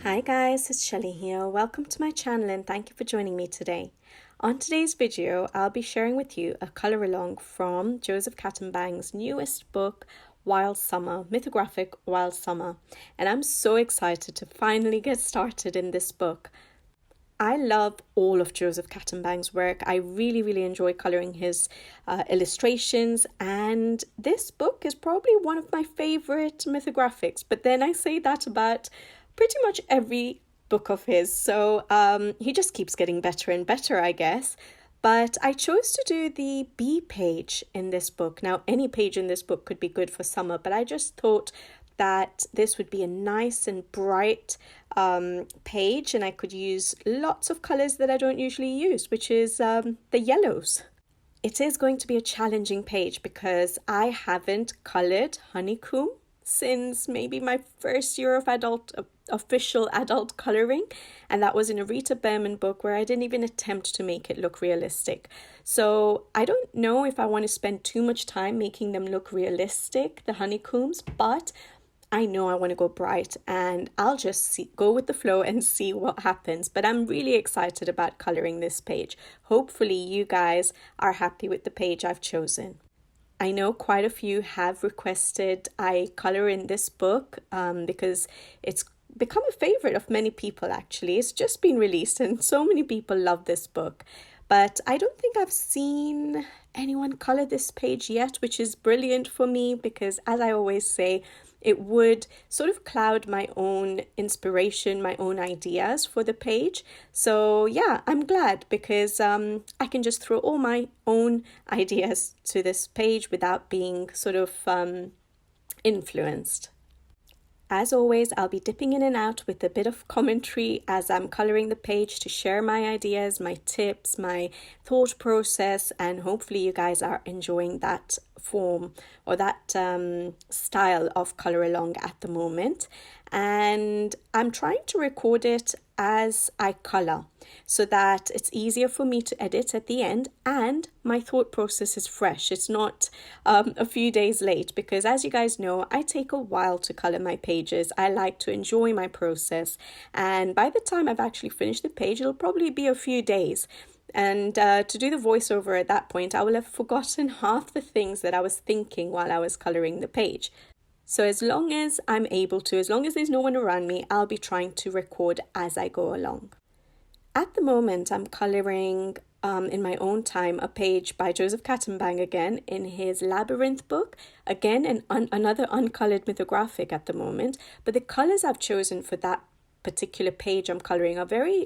Hi guys, it's Shelly here. Welcome to my channel and thank you for joining me today. On today's video, I'll be sharing with you a colour along from Joseph Catimbang's newest book, Wild Summer, Mythographic Wild Summer. And I'm so excited to finally get started in this book. I love all of Joseph Catimbang's work. I really enjoy colouring his illustrations, and this book is probably one of my favourite mythographics. But then I say that about pretty much every book of his, so he just keeps getting better and better, I guess. But I chose to do the B page in this book. Now, any page in this book could be good for summer, but I just thought that this would be a nice and bright page, and I could use lots of colours that I don't usually use, which is the yellows. It is going to be a challenging page because I haven't coloured Honeycomb since maybe my first year of official adult colouring, and that was in a Rita Behrman book where I didn't even attempt to make it look realistic. So I don't know if I want to spend too much time making them look realistic, the honeycombs, but I know I want to go bright, and I'll just go with the flow and see what happens. But I'm really excited about colouring this page. Hopefully you guys are happy with the page I've chosen. I know quite a few have requested I colour in this book because it's become a favourite of many people actually. It's just been released and so many people love this book. But I don't think I've seen anyone colour this page yet, which is brilliant for me because, as I always say, it would sort of cloud my own inspiration, my own ideas for the page. So yeah, I'm glad because I can just throw all my own ideas to this page without being sort of influenced. As always, I'll be dipping in and out with a bit of commentary as I'm colouring the page to share my ideas, my tips, my thought process, and hopefully you guys are enjoying that form or that style of colour along at the moment. And I'm trying to record it as I colour so that it's easier for me to edit at the end and my thought process is fresh. It's not a few days late because, as you guys know, I take a while to colour my pages. I like to enjoy my process, and by the time I've actually finished the page, it'll probably be a few days. And to do the voiceover at that point, I will have forgotten half the things that I was thinking while I was colouring the page. So as long as I'm able to, as long as there's no one around me, I'll be trying to record as I go along. At the moment, I'm colouring in my own time a page by Joseph Catimbang again in his Labyrinth book. Again, another uncoloured mythographic at the moment, but the colours I've chosen for that particular page I'm colouring are very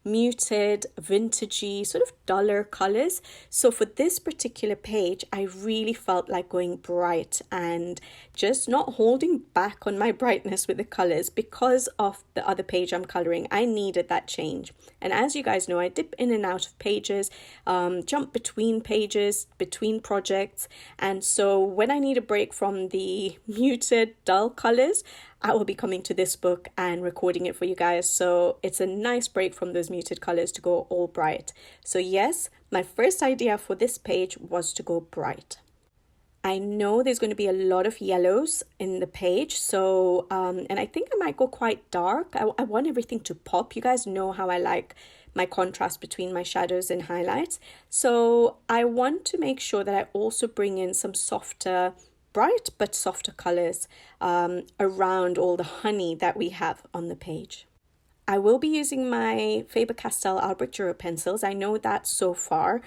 muted, vintagey, sort of duller colours. So for this particular page, I really felt like going bright and just not holding back on my brightness with the colours because of the other page I'm colouring. I needed that change. And as you guys know, I dip in and out of pages, jump between pages, between projects. And so when I need a break from the muted, dull colours, I will be coming to this book and recording it for you guys. So it's a nice break from those muted colors to go all bright. So yes, my first idea for this page was to go bright. I know there's going to be a lot of yellows in the page. So, and I think I might go quite dark. I want everything to pop. You guys know how I like my contrast between my shadows and highlights. So I want to make sure that I also bring in some softer, bright but softer colors around all the honey that we have on the page. I will be using my Faber Castell Albrecht Dürer pencils. I know that so far,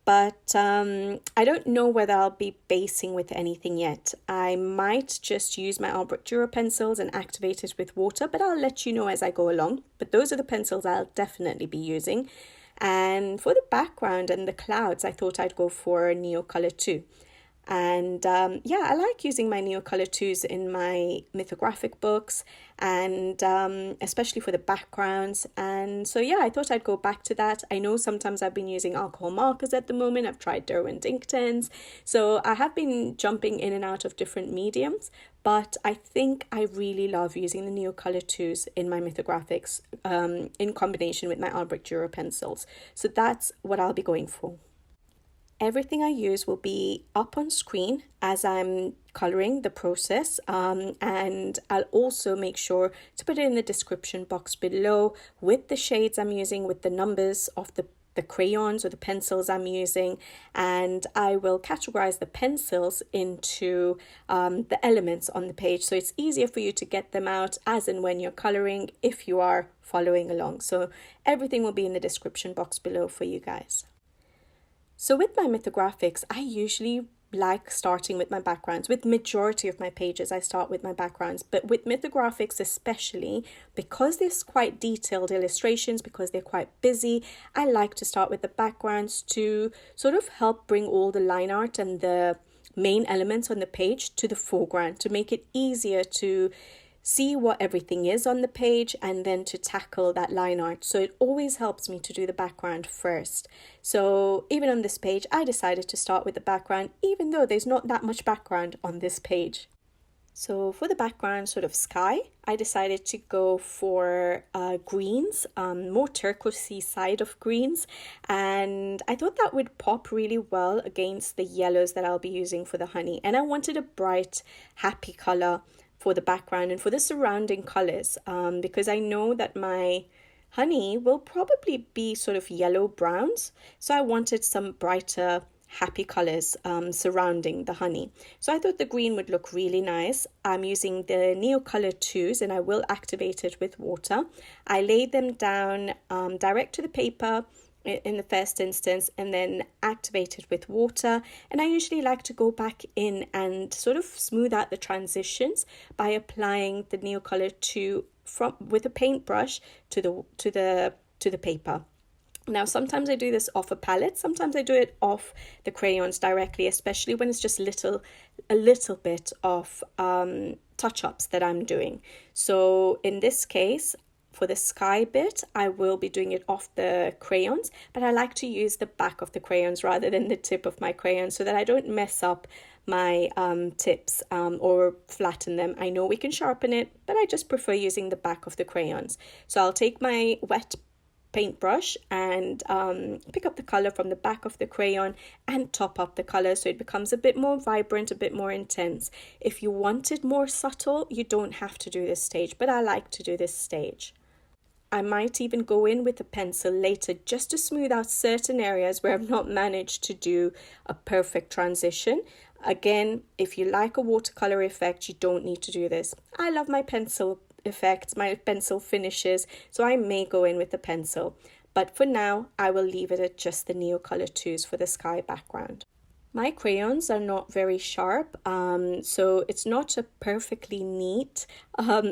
but I don't know whether I'll be basing with anything yet. I might just use my Albrecht Dürer pencils and activate it with water, but I'll let you know as I go along. But those are the pencils I'll definitely be using. And for the background and the clouds, I thought I'd go for Neocolor II. And yeah, I like using my Neocolor IIs in my mythographic books, and especially for the backgrounds. And so yeah, I thought I'd go back to that. I know sometimes I've been using alcohol markers at the moment. I've tried Derwent Inkten's, so I have been jumping in and out of different mediums, but I think I really love using the Neocolor IIs in my mythographics in combination with my Albrecht Dürer pencils. So that's what I'll be going for. everything I use will be up on screen as I'm coloring the process, and I'll also make sure to put it in the description box below with the shades I'm using, with the numbers of the crayons or the pencils I'm using, and I will categorize the pencils into the elements on the page, so it's easier for you to get them out as and when you're coloring if you are following along. So everything will be in the description box below for you guys. So with my mythographics, I usually like starting with my backgrounds. With majority of my pages, I start with my backgrounds, but with mythographics especially, because there's quite detailed illustrations, because they're quite busy, I like to start with the backgrounds to sort of help bring all the line art and the main elements on the page to the foreground, to make it easier to see what everything is on the page and then to tackle that line art. So it always helps me to do the background first. So even on this page, I decided to start with the background, even though there's not that much background on this page. So for the background sort of sky, I decided to go for greens, more turquoisey side of greens, and I thought that would pop really well against the yellows that I'll be using for the honey. And I wanted a bright, happy color for the background and for the surrounding colors, because I know that my honey will probably be sort of yellow browns, so I wanted some brighter happy colors surrounding the honey. So I thought the green would look really nice. I'm using the Neocolor IIs and I will activate it with water. I laid them down direct to the paper in the first instance and then activate it with water, and I usually like to go back in and sort of smooth out the transitions by applying the Neocolor II with a paintbrush to the paper. Now sometimes I do this off a palette, sometimes I do it off the crayons directly, especially when it's just a little bit of touch-ups that I'm doing. So in this case, for the sky bit, I will be doing it off the crayons, but I like to use the back of the crayons rather than the tip of my crayon so that I don't mess up my tips or flatten them. I know we can sharpen it, but I just prefer using the back of the crayons. So I'll take my wet paintbrush and pick up the color from the back of the crayon and top up the color so it becomes a bit more vibrant, a bit more intense. If you want it more subtle, you don't have to do this stage, but I like to do this stage. I might even go in with a pencil later just to smooth out certain areas where I've not managed to do a perfect transition. Again, if you like a watercolor effect, you don't need to do this. I love my pencil effects, my pencil finishes, so I may go in with the pencil. But for now, I will leave it at just the Neocolor IIs for the sky background. My crayons are not very sharp, so it's not a perfectly neat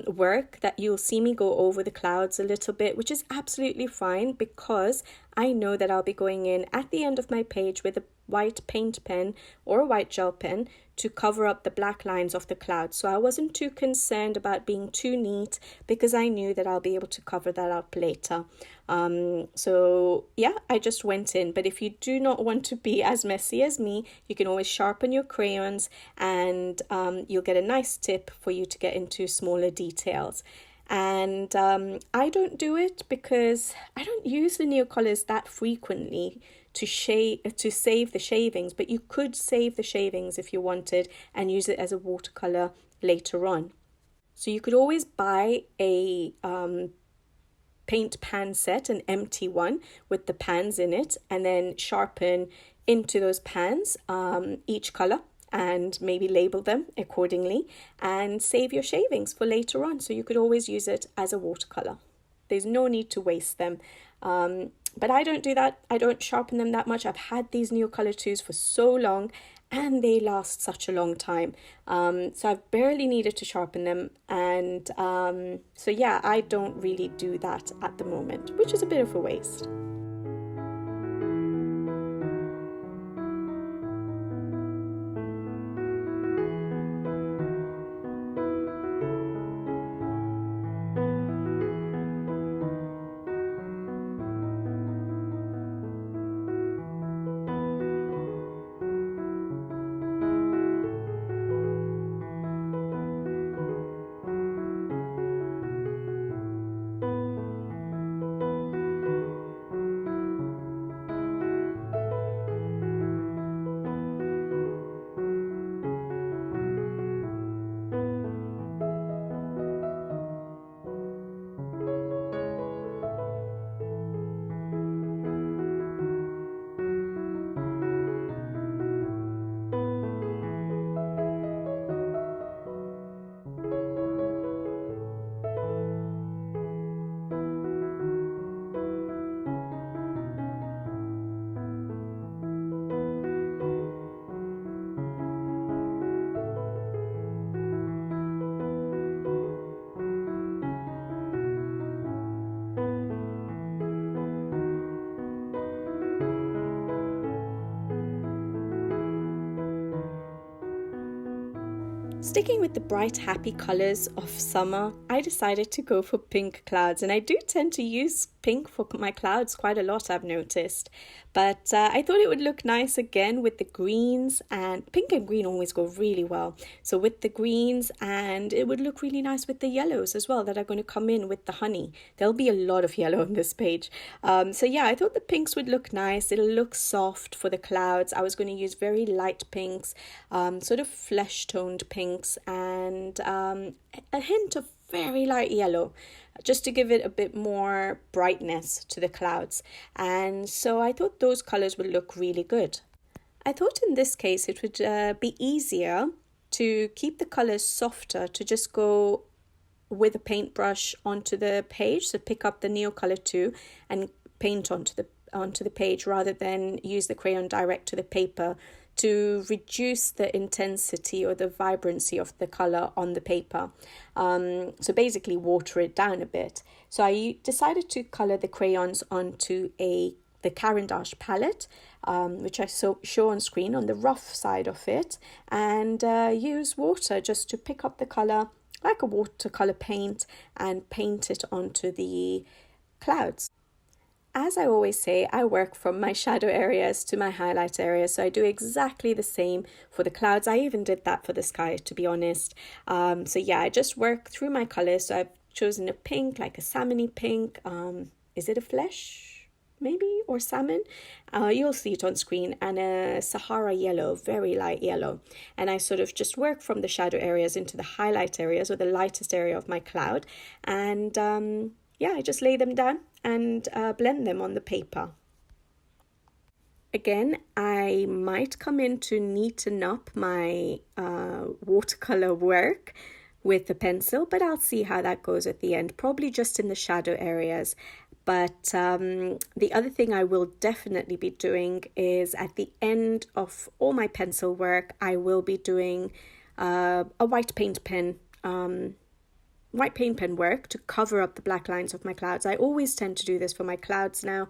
work that you'll see me go over the clouds a little bit, which is absolutely fine because I know that I'll be going in at the end of my page with a white paint pen or a white gel pen to cover up the black lines of the clouds. So I wasn't too concerned about being too neat because I knew that I'll be able to cover that up later. So yeah, I just went in. But if you do not want to be as messy as me, you can always sharpen your crayons and you'll get a nice tip for you to get into smaller details. And I don't do it because I don't use the Neocolors that frequently to save the shavings, but you could save the shavings if you wanted and use it as a watercolor later on. So you could always buy a paint pan set, an empty one with the pans in it, and then sharpen into those pans each color and maybe label them accordingly and save your shavings for later on. So you could always use it as a watercolor. There's no need to waste them. But I don't do that. I don't sharpen them that much. I've had these Neocolor IIs for so long and they last such a long time. So I've barely needed to sharpen them. And so yeah, I don't really do that at the moment, which is a bit of a waste. Sticking with the bright, happy colours of summer, I decided to go for pink clouds, and I do tend to use pink for my clouds quite a lot, I've noticed. But I thought it would look nice again with the greens, and pink and green always go really well. So with the greens, and it would look really nice with the yellows as well that are going to come in with the honey. There'll be a lot of yellow on this page. So yeah, I thought the pinks would look nice. It'll look soft for the clouds. I was going to use very light pinks, sort of flesh-toned pinks, and a hint of very light yellow, just to give it a bit more brightness to the clouds. And so I thought those colors would look really good. I thought in this case it would be easier to keep the colors softer, to just go with a paintbrush onto the page, so pick up the Neocolor II and paint onto the page rather than use the crayon direct to the paper, to reduce the intensity or the vibrancy of the color on the paper. So basically water it down a bit. So I decided to color the crayons onto the Caran palette, which I show on screen on the rough side of it, and use water just to pick up the color like a watercolor paint and paint it onto the clouds. As I always say, I work from my shadow areas to my highlight areas, so I do exactly the same for the clouds. I even did that for the sky, to be honest. So yeah, I just work through my colors. So I've chosen a pink, like a salmony pink. Is it a flesh, maybe, or salmon? You'll see it on screen. And a Sahara yellow, very light yellow. And I sort of just work from the shadow areas into the highlight areas, or the lightest area of my cloud. And yeah, I just lay them down and blend them on the paper. Again, I might come in to neaten up my watercolor work with the pencil, but I'll see how that goes at the end, probably just in the shadow areas. But the other thing I will definitely be doing is at the end of all my pencil work, I will be doing a white paint pen work to cover up the black lines of my clouds. I always tend to do this for my clouds now,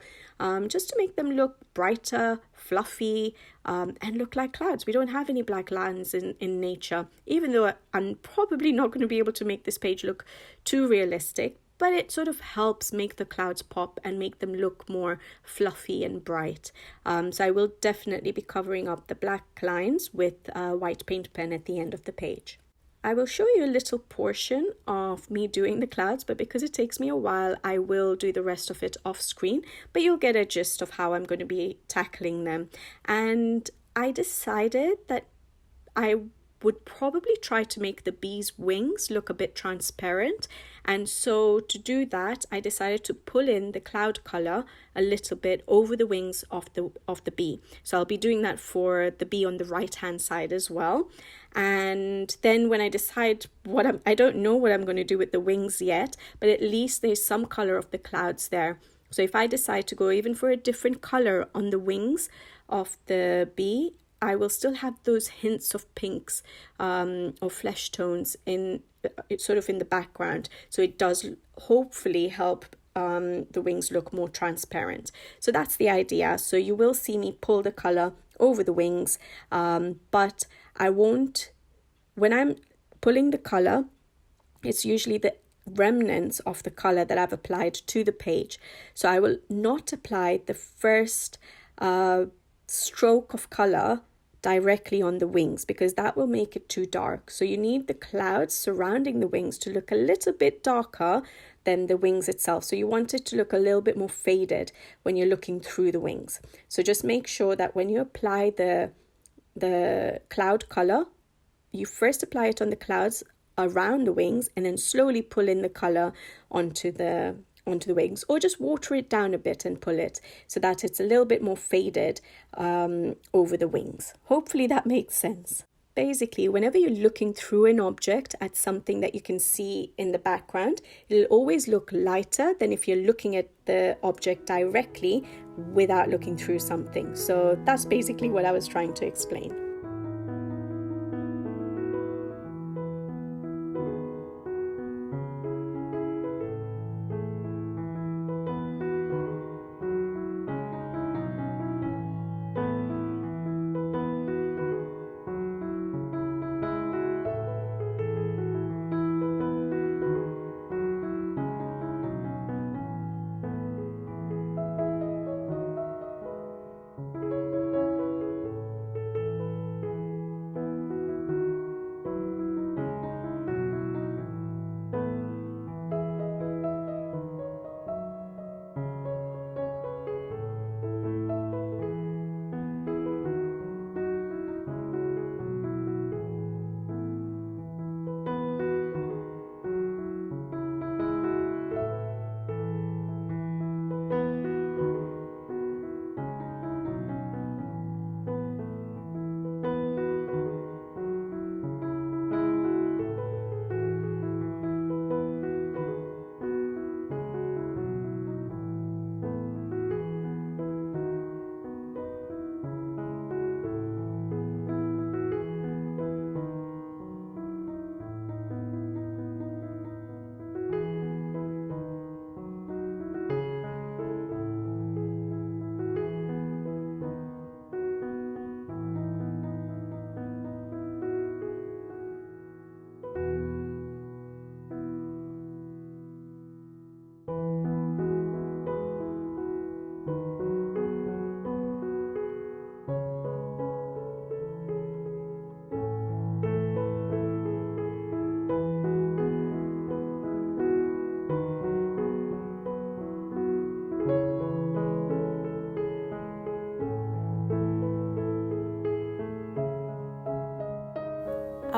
just to make them look brighter, fluffy, and look like clouds. We don't have any black lines in nature, even though I'm probably not going to be able to make this page look too realistic, but it sort of helps make the clouds pop and make them look more fluffy and bright. So I will definitely be covering up the black lines with a white paint pen at the end of the page. I will show you a little portion of me doing the clouds, but because it takes me a while, I will do the rest of it off screen, but you'll get a gist of how I'm going to be tackling them. And I decided that I would probably try to make the bee's wings look a bit transparent, and so to do that I decided to pull in the cloud color a little bit over the wings of the bee. So I'll be doing that for the bee on the right hand side as well. And then when I decide I don't know what I'm going to do with the wings yet, but at least there's some color of the clouds there. So if I decide to go even for a different color on the wings of the bee, I will still have those hints of pinks or flesh tones in the background. So it does hopefully help the wings look more transparent. So that's the idea. So you will see me pull the color over the wings, but I won't, when I'm pulling the color, it's usually the remnants of the color that I've applied to the page. So I will not apply the first stroke of color directly on the wings, because that will make it too dark. So you need the clouds surrounding the wings to look a little bit darker than the wings itself. So you want it to look a little bit more faded when you're looking through the wings. So just make sure that when you apply the cloud color, you first apply it on the clouds around the wings and then slowly pull in the color onto the wings, or just water it down a bit and pull it so that it's a little bit more faded over the wings. Hopefully that makes sense. Basically, whenever you're looking through an object at something that you can see in the background, it'll always look lighter than if you're looking at the object directly without looking through something. So that's basically what I was trying to explain.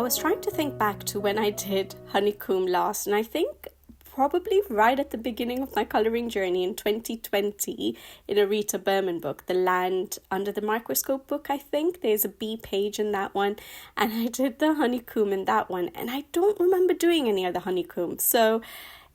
was trying to think back to when I did Honeycomb last, and I think probably right at the beginning of my colouring journey in 2020 in a Rita Berman book, The Land Under the Microscope book, I think. There's a B page in that one, and I did the honeycomb in that one, and I don't remember doing any other honeycomb. So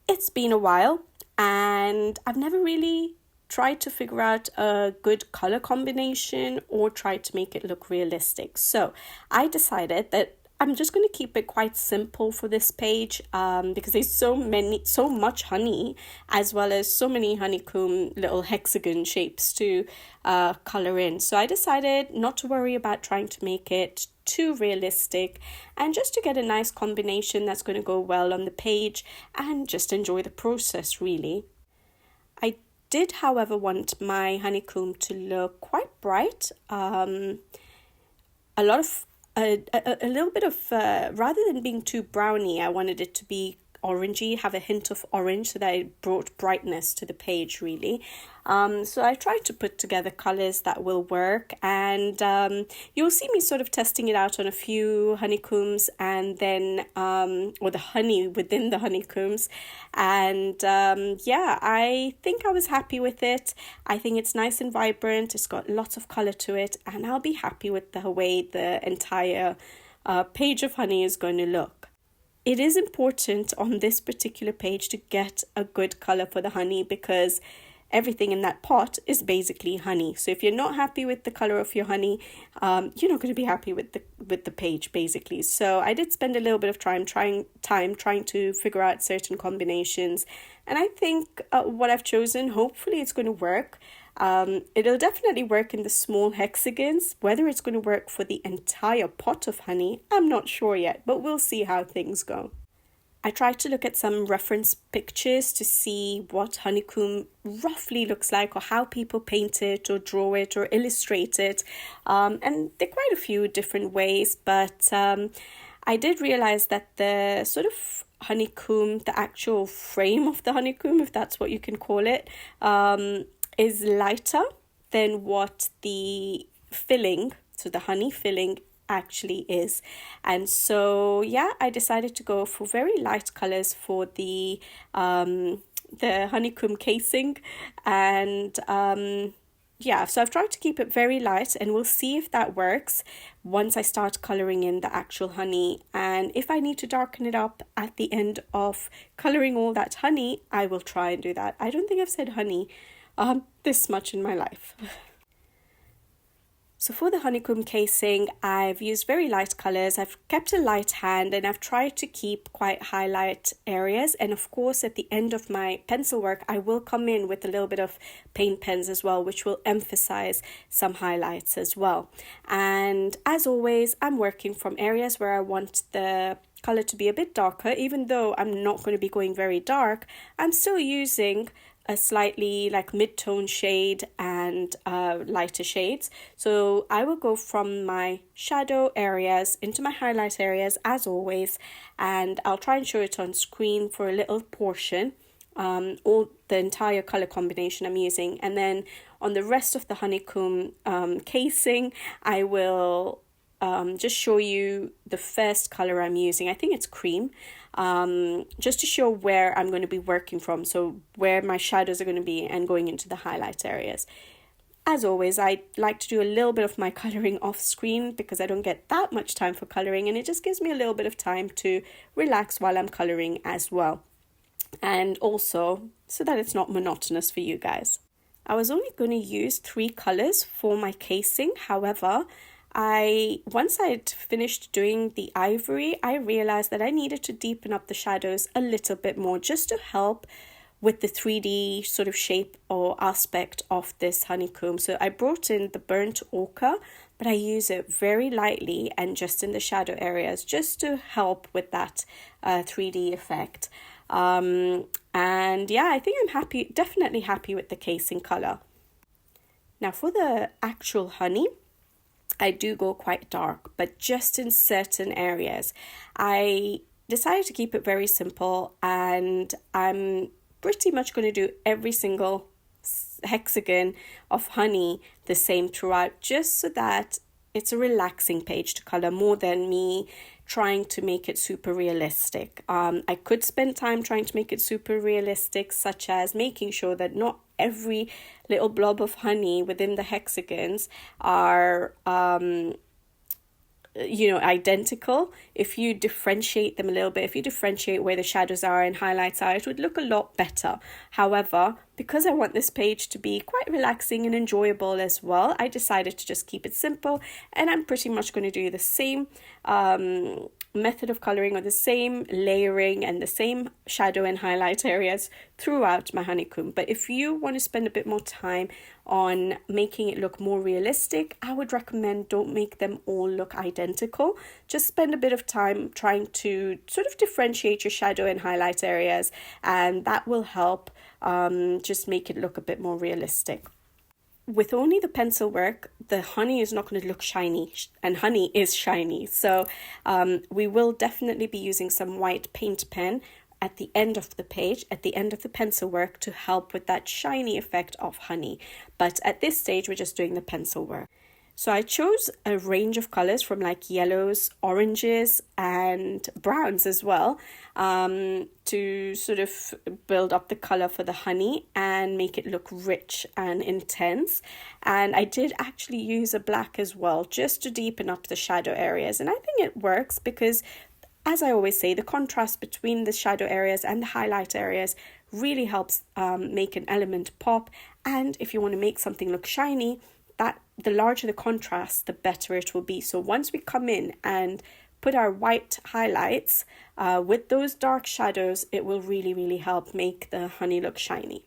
it's been a while, and I've never really tried to figure out a good colour combination or tried to make it look realistic. So I decided that I'm just going to keep it quite simple for this page because there's so much honey, as well as so many honeycomb little hexagon shapes to colour in. So I decided not to worry about trying to make it too realistic and just to get a nice combination that's going to go well on the page and just enjoy the process, really. I did, however, want my honeycomb to look quite bright. A little bit of, rather than being too browny, I wanted it to be orangey, have a hint of orange, so that it brought brightness to the page, really. So I tried to put together colours that will work, and you'll see me sort of testing it out on a few honeycombs, and then or the honey within the honeycombs, and yeah, I think I was happy with it. I think it's nice and vibrant, it's got lots of colour to it, and I'll be happy with the way the entire page of honey is going to look. It is important on this particular page to get a good colour for the honey, because everything in that pot is basically honey. So if you're not happy with the colour of your honey, you're not going to be happy with the page, basically. So I did spend a little bit of time trying to figure out certain combinations, and I think what I've chosen, hopefully it's going to work. It'll definitely work in the small hexagons. Whether it's going to work for the entire pot of honey, I'm not sure yet, but we'll see how things go. I tried to look at some reference pictures to see what honeycomb roughly looks like, or how people paint it or draw it or illustrate it. And there are quite a few different ways, but I did realize that the sort of honeycomb, the actual frame of the honeycomb, if that's what you can call it, is lighter than what the filling, so the honey filling, actually is. And so yeah, I decided to go for very light colors for the honeycomb casing, and yeah, so I've tried to keep it very light, and we'll see if that works once I start coloring in the actual honey. And if I need to darken it up at the end of coloring all that honey, I will try and do that. I don't think I've said honey this much in my life. So for the honeycomb casing, I've used very light colours. I've kept a light hand, and I've tried to keep quite highlight areas. And of course, at the end of my pencil work, I will come in with a little bit of paint pens as well, which will emphasize some highlights as well. And as always, I'm working from areas where I want the colour to be a bit darker. Even though I'm not going to be going very dark, I'm still using a slightly like mid-tone shade and lighter shades. So I will go from my shadow areas into my highlight areas as always, and I'll try and show it on screen for a little portion, all the entire color combination I'm using. And then on the rest of the honeycomb casing, I will just show you the first color I'm using. I think it's cream, just to show where I'm going to be working from, so where my shadows are going to be and going into the highlight areas. As always, I like to do a little bit of my coloring off screen because I don't get that much time for coloring, and it just gives me a little bit of time to relax while I'm coloring as well, and also so that it's not monotonous for you guys. I was only going to use 3 colors for my casing. However, once I'd finished doing the ivory, I realized that I needed to deepen up the shadows a little bit more, just to help with the 3D sort of shape or aspect of this honeycomb. So I brought in the burnt ochre, but I use it very lightly and just in the shadow areas, just to help with that 3D effect. And yeah, I think I'm definitely happy with the casing color. Now for the actual honey, I do go quite dark, but just in certain areas. I decided to keep it very simple, and I'm pretty much going to do every single hexagon of honey the same throughout, just so that it's a relaxing page to color more than me trying to make it super realistic. I could spend time trying to make it super realistic, such as making sure that not every little blob of honey within the hexagons are identical. If you differentiate them a little bit, if you differentiate where the shadows are and highlights are, it would look a lot better. However, because I want this page to be quite relaxing and enjoyable as well, I decided to just keep it simple, and I'm pretty much going to do the same method of coloring, or the same layering and the same shadow and highlight areas throughout my honeycomb. But if you want to spend a bit more time on making it look more realistic, I would recommend don't make them all look identical. Just spend a bit of time trying to sort of differentiate your shadow and highlight areas, and that will help just make it look a bit more realistic. With only the pencil work, the honey is not going to look shiny, and honey is shiny. So we will definitely be using some white paint pen at the end of the page, at the end of the pencil work, to help with that shiny effect of honey. But at this stage, we're just doing the pencil work. So I chose a range of colors from like yellows, oranges, and browns as well, to sort of build up the color for the honey and make it look rich and intense. And I did actually use a black as well, just to deepen up the shadow areas. And I think it works because, as I always say, the contrast between the shadow areas and the highlight areas really helps make an element pop. And if you want to make something look shiny, that the larger the contrast, the better it will be. So once we come in and put our white highlights with those dark shadows, it will really, really help make the honey look shiny,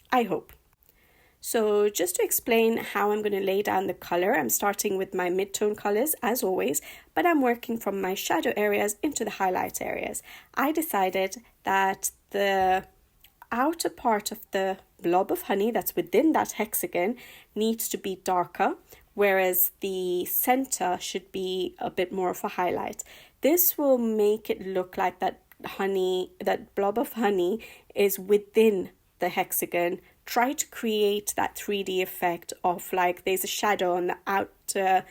I hope. So just to explain how I'm going to lay down the color, I'm starting with my mid-tone colors as always, but I'm working from my shadow areas into the highlight areas. I decided that the outer part of the blob of honey that's within that hexagon needs to be darker, whereas the center should be a bit more of a highlight. This will make it look like that honey, that blob of honey is within the hexagon. Try to create that 3D effect of like there's a shadow on the outer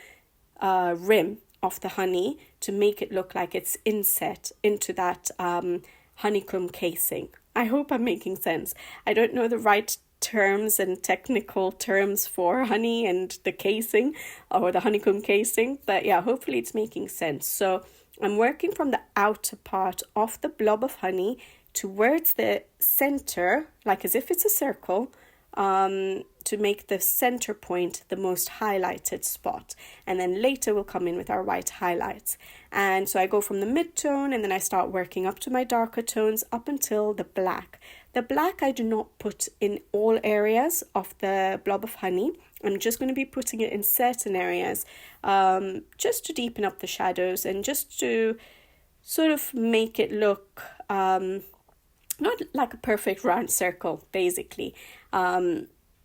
rim of the honey to make it look like it's inset into that honeycomb casing. I hope I'm making sense. I don't know the right terms and technical terms for honey and the casing or the honeycomb casing, but yeah, hopefully it's making sense. So I'm working from the outer part of the blob of honey towards the center, like as if it's a circle, to make the center point the most highlighted spot. And then later we'll come in with our white highlights. And so I go from the mid-tone and then I start working up to my darker tones up until the black. The black I do not put in all areas of the blob of honey. I'm just going to be putting it in certain areas just to deepen up the shadows and just to sort of make it look not like a perfect round circle, basically.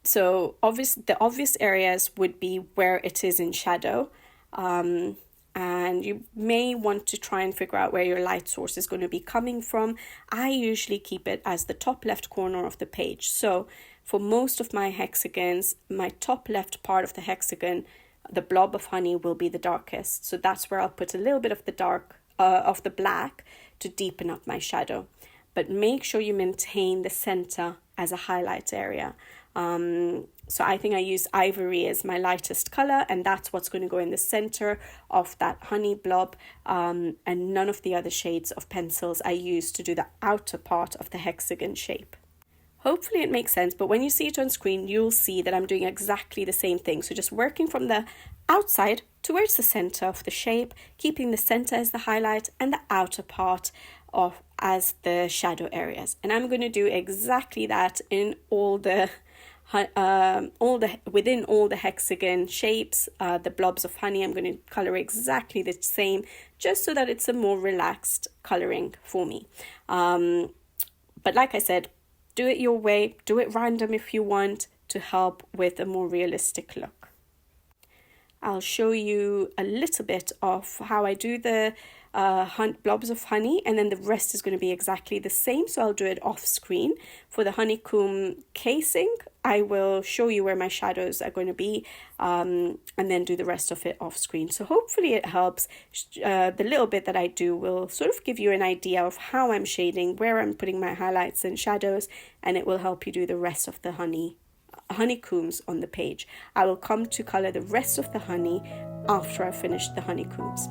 So the obvious areas would be where it is in shadow. And you may want to try and figure out where your light source is going to be coming from. I usually keep it as the top left corner of the page. So for most of my hexagons, my top left part of the hexagon, the blob of honey will be the darkest. So that's where I'll put a little bit of the dark, of the black to deepen up my shadow. But make sure you maintain the center as a highlight area. So I think I use ivory as my lightest color, and that's what's going to go in the center of that honey blob, and none of the other shades of pencils I use to do the outer part of the hexagon shape. Hopefully it makes sense, but when you see it on screen, you'll see that I'm doing exactly the same thing. So just working from the outside towards the center of the shape, keeping the center as the highlight and the outer part of as the shadow areas. And I'm going to do exactly that in within all the hexagon shapes, the blobs of honey. I'm going to color exactly the same, just so that it's a more relaxed coloring for me. But like I said, do it your way, do it random if you want, to help with a more realistic look. I'll show you a little bit of how I do the blobs of honey, and then the rest is going to be exactly the same, so I'll do it off screen. For the honeycomb casing, I will show you where my shadows are going to be, and then do the rest of it off screen. So hopefully it helps. The little bit that I do will sort of give you an idea of how I'm shading, where I'm putting my highlights and shadows, and it will help you do the rest of the honeycombs on the page. I will come to color the rest of the honey after I finish the honeycombs.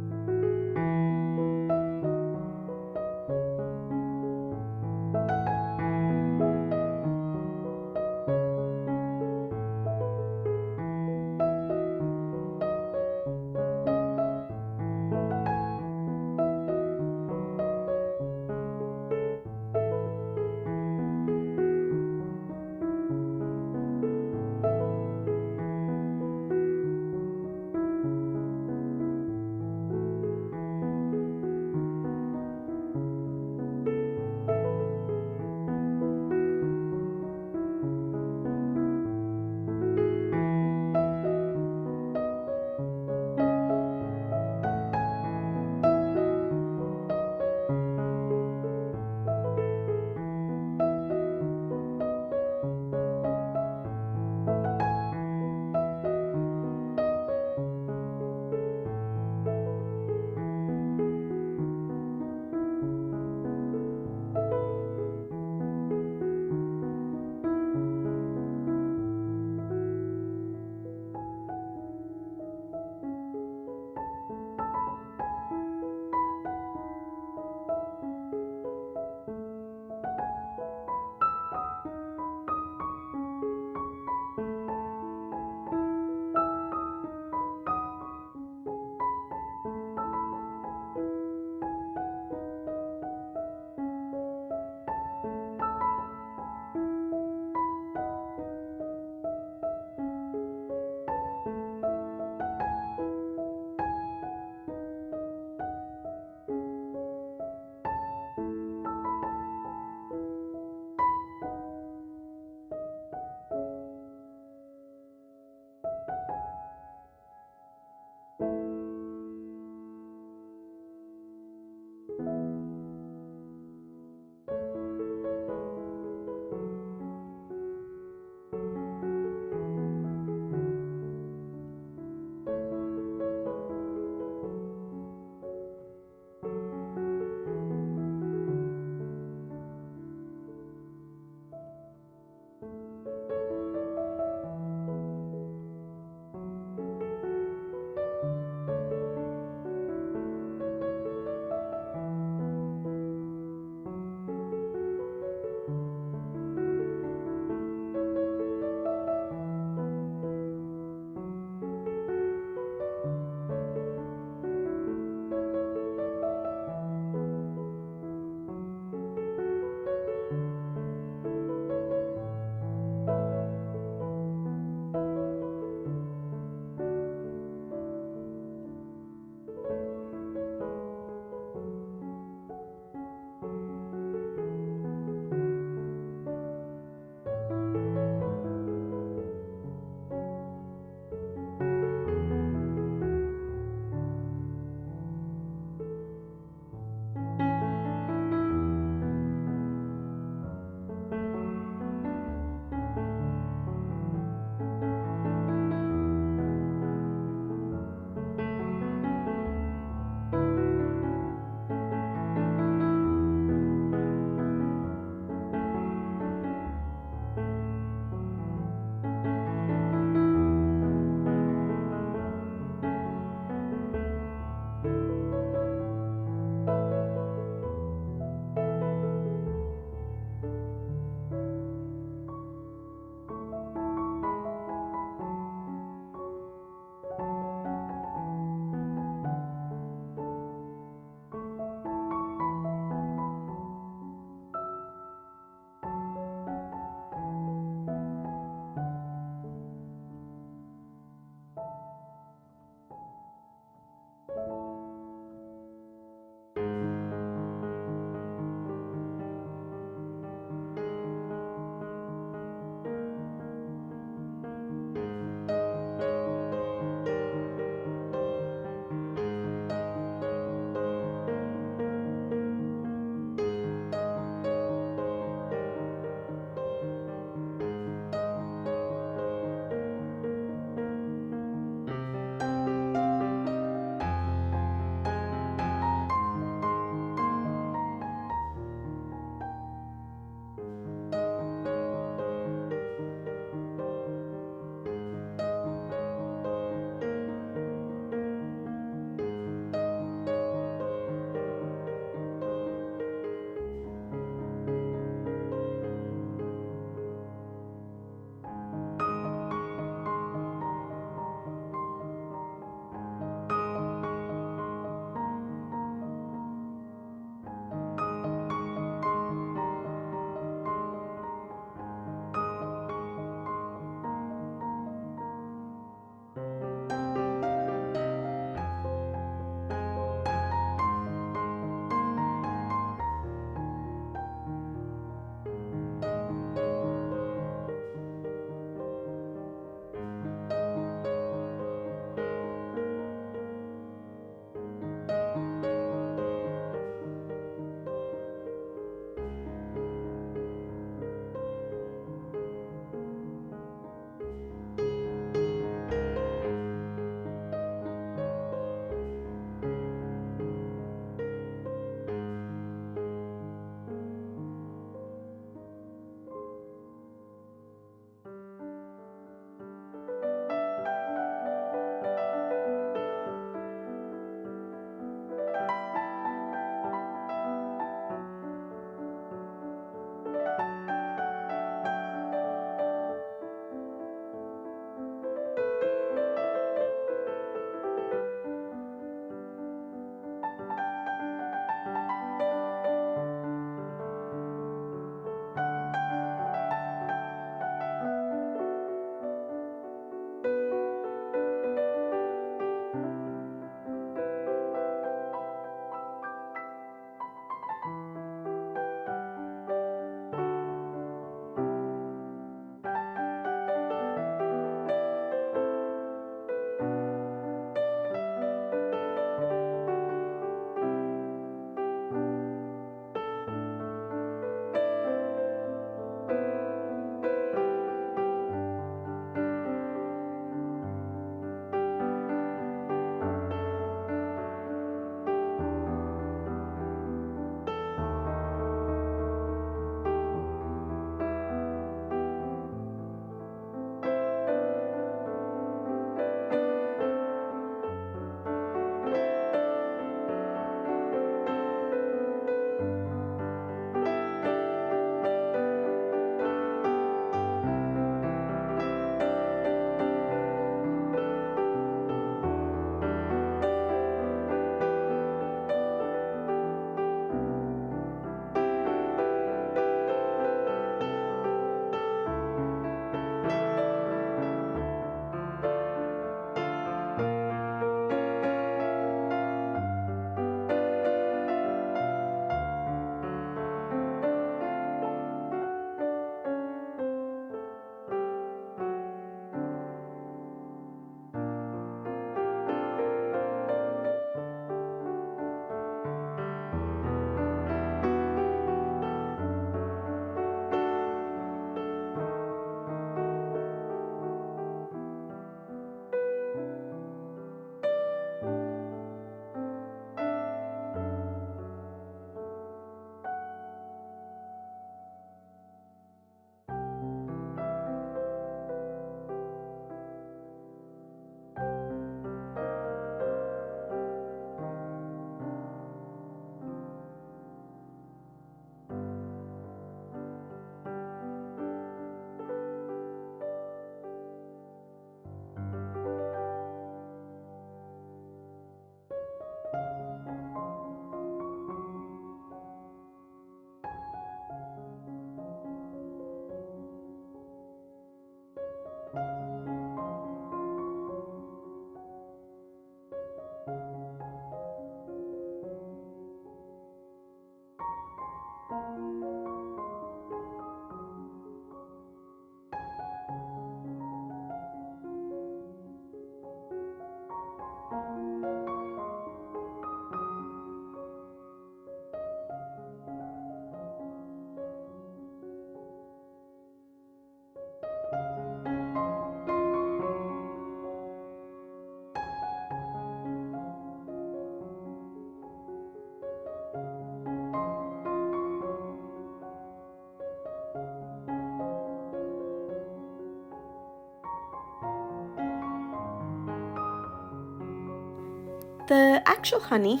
The actual honey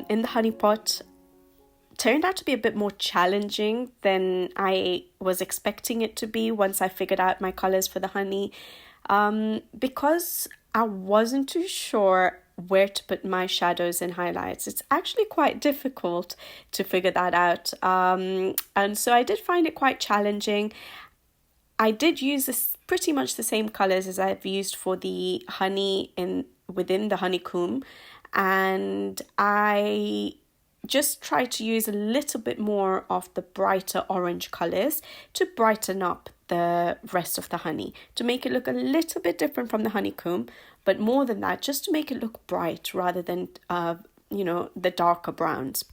in the honey pot turned out to be a bit more challenging than I was expecting it to be once I figured out my colors for the honey, because I wasn't too sure where to put my shadows and highlights. It's actually quite difficult to figure that out, and so I did find it quite challenging. I did use pretty much the same colors as I've used for the honey within the honeycomb, and I just try to use a little bit more of the brighter orange colors to brighten up the rest of the honey, to make it look a little bit different from the honeycomb, but more than that, just to make it look bright rather than the darker browns.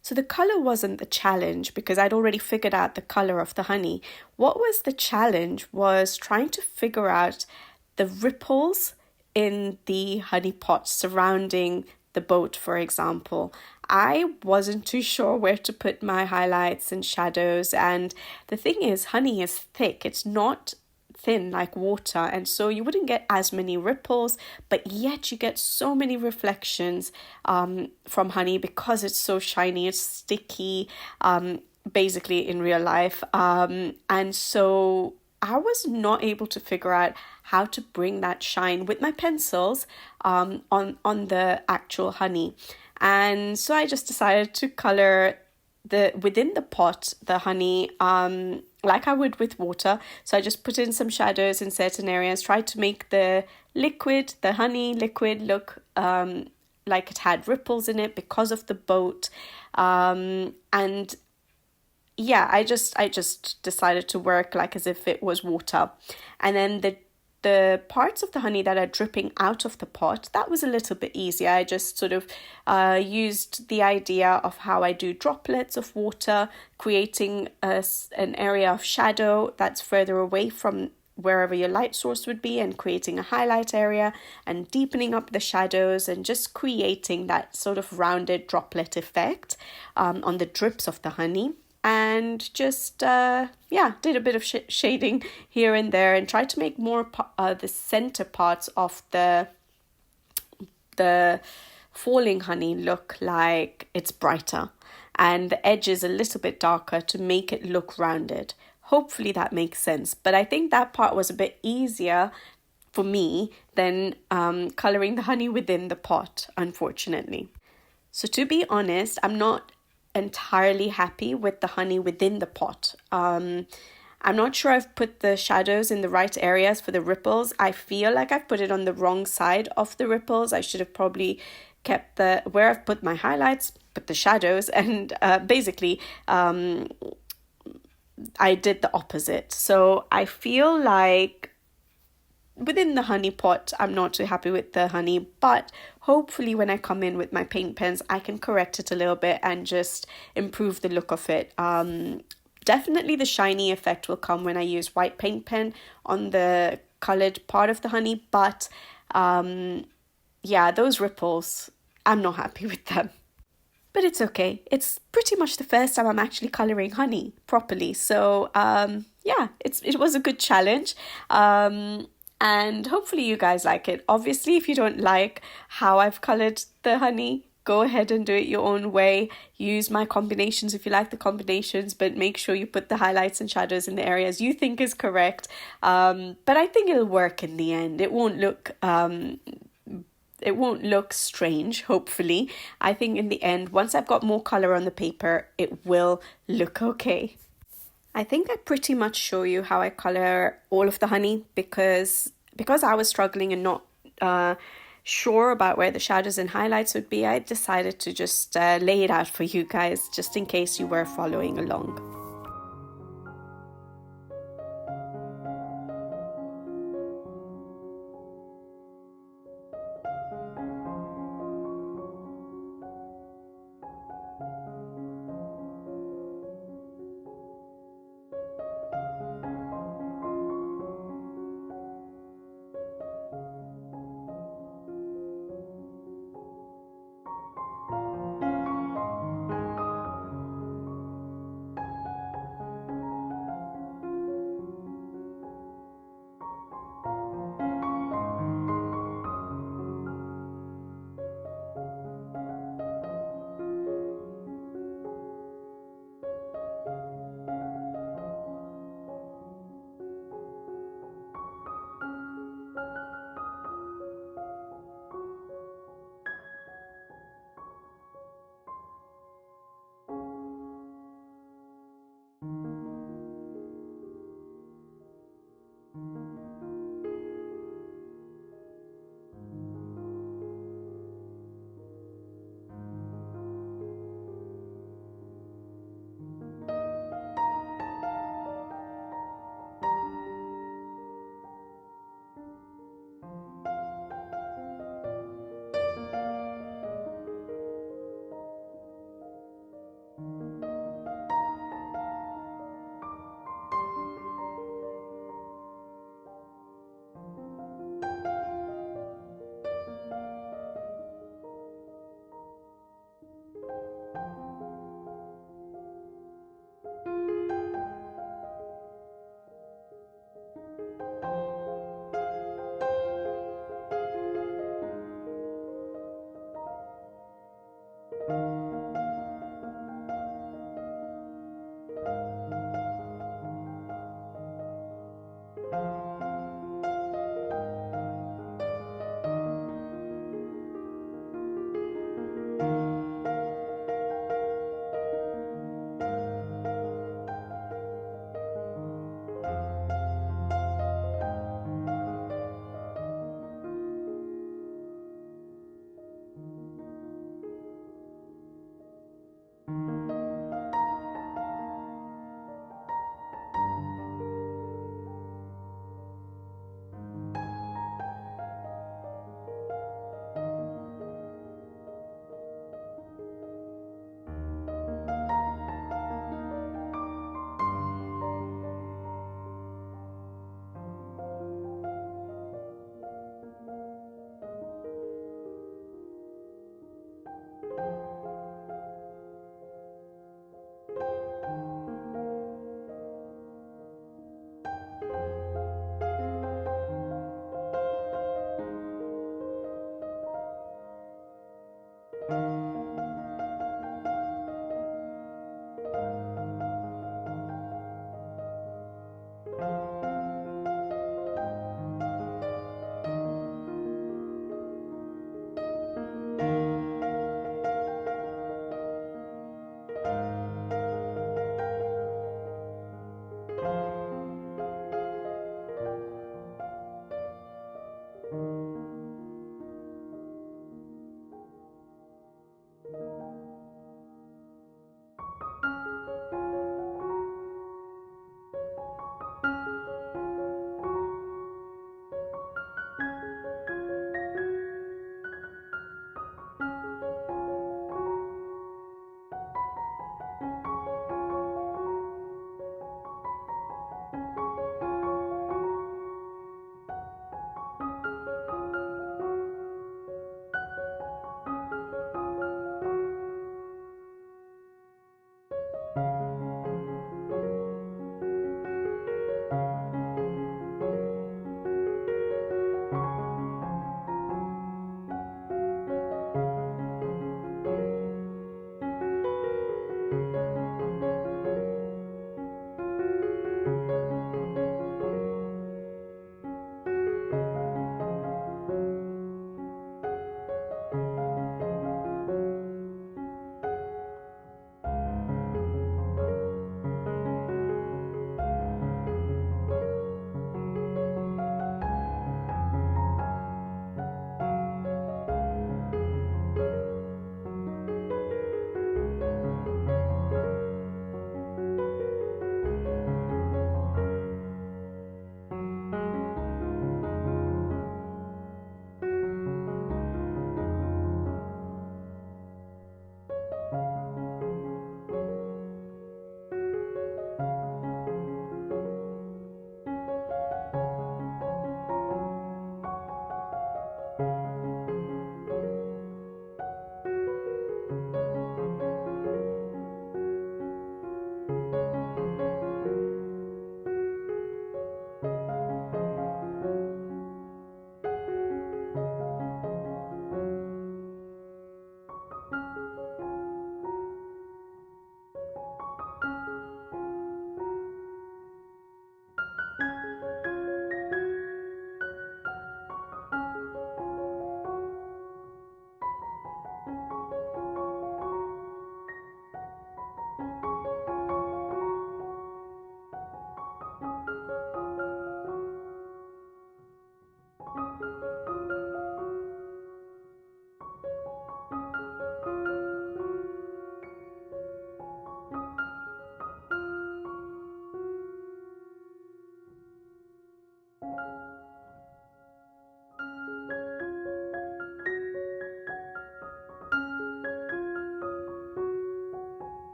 So the color wasn't the challenge because I'd already figured out the color of the honey. What was the challenge was trying to figure out the ripples in the honey pot surrounding the boat, for example. I wasn't too sure where to put my highlights and shadows, and the thing is, honey is thick. It's not thin like water, and so you wouldn't get as many ripples, but yet you get so many reflections from honey because it's so shiny, it's sticky, basically in real life, and so I was not able to figure out how to bring that shine with my pencils on the actual honey. And so I just decided to color within the pot, the honey, like I would with water. So I just put in some shadows in certain areas, tried to make the honey liquid look like it had ripples in it because of the boat. And yeah, I just decided to work like as if it was water. And then the parts of the honey that are dripping out of the pot, that was a little bit easier. I just sort of used the idea of how I do droplets of water, creating an area of shadow that's further away from wherever your light source would be, and creating a highlight area and deepening up the shadows and just creating that sort of rounded droplet effect on the drips of the honey. And just, did a bit of shading here and there and tried to make more the center parts of the falling honey look like it's brighter, and the edges a little bit darker to make it look rounded. Hopefully that makes sense. But I think that part was a bit easier for me than coloring the honey within the pot, unfortunately. So to be honest, I'm not entirely happy with the honey within the pot. I'm not sure I've put the shadows in the right areas for the ripples. I feel like I've put it on the wrong side of the ripples. I should have probably kept where I've put my highlights, put the shadows, and basically I did the opposite. So I feel like within the honey pot, I'm not too happy with the honey, but hopefully when I come in with my paint pens, I can correct it a little bit and just improve the look of it. Definitely the shiny effect will come when I use white paint pen on the colored part of the honey, but those ripples, I'm not happy with them. But it's okay. It's pretty much the first time I'm actually coloring honey properly. So it was a good challenge. And hopefully you guys like it. Obviously, if you don't like how I've colored the honey, go ahead and do it your own way. Use my combinations if you like the combinations, but make sure you put the highlights and shadows in the areas you think is correct. But I think it'll work in the end. It won't look strange, hopefully. I think in the end, once I've got more color on the paper, it will look okay. I think I pretty much show you how I color all of the honey because I was struggling and not sure about where the shadows and highlights would be. I decided to just lay it out for you guys, just in case you were following along.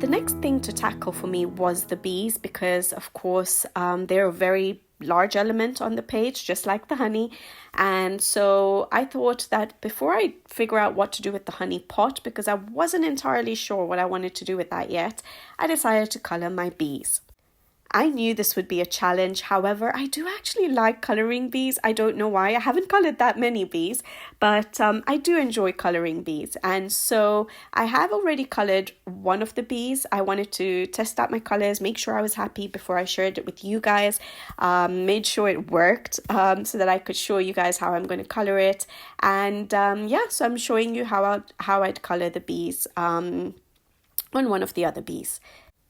The next thing to tackle for me was the bees because, of course, they're a very large element on the page, just like the honey. And so I thought that before I figure out what to do with the honey pot, because I wasn't entirely sure what I wanted to do with that yet, I decided to colour my bees. I knew this would be a challenge. However, I do actually like colouring bees. I don't know why. I haven't coloured that many bees, but I do enjoy colouring bees. And so I have already coloured one of the bees. I wanted to test out my colours, make sure I was happy before I shared it with you guys. Made sure it worked so that I could show you guys how I'm going to colour it. And so I'm showing you how I'd colour the bees on one of the other bees.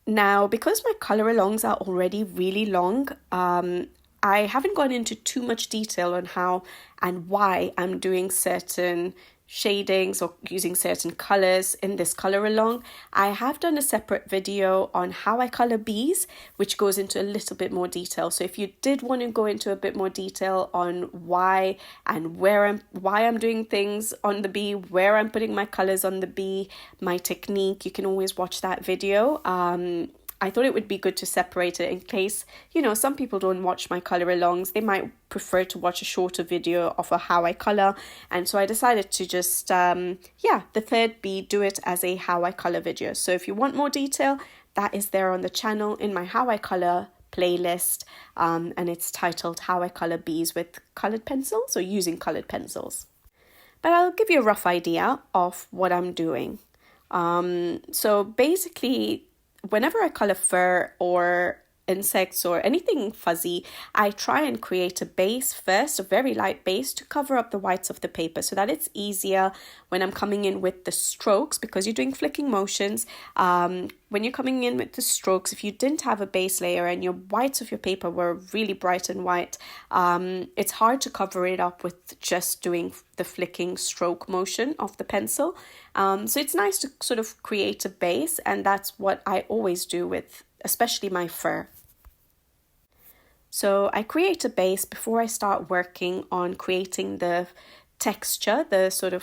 Now, because my colour-alongs are already really long, I haven't gone into too much detail on how and why I'm doing certain shadings or using certain colours in this colour-along. I have done a separate video on how I colour bees, which goes into a little bit more detail. So if you did want to go into a bit more detail on why and why I'm doing things on the bee, where I'm putting my colours on the bee, my technique, you can always watch that video. I thought it would be good to separate it in case, some people don't watch my colour-alongs. They might prefer to watch a shorter video of how I colour. And so I decided to just, the third bee, do it as a how I colour video. So if you want more detail, that is there on the channel in my how I colour playlist. And it's titled How I Colour Bees with Coloured Pencils or Using Coloured Pencils. But I'll give you a rough idea of what I'm doing. So basically, whenever I colour fur or insects or anything fuzzy, I try and create a base first, a very light base to cover up the whites of the paper so that it's easier when I'm coming in with the strokes, because you're doing flicking motions. When you're coming in with the strokes, if you didn't have a base layer and your whites of your paper were really bright and white, it's hard to cover it up with just doing the flicking stroke motion of the pencil. So it's nice to sort of create a base, and that's what I always do with especially my fur. So I create a base before I start working on creating the texture, the sort of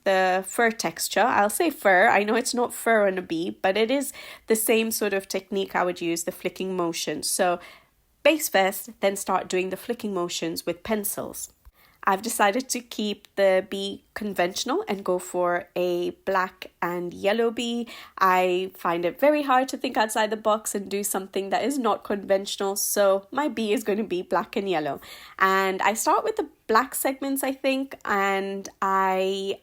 the fur texture. I'll say fur. I know it's not fur on a bee, but it is the same sort of technique I would use, the flicking motion. So base first, then start doing the flicking motions with pencils. I've decided to keep the bee conventional and go for a black and yellow bee. I find it very hard to think outside the box and do something that is not conventional. So my bee is going to be black and yellow. And I start with the black segments, I think. And I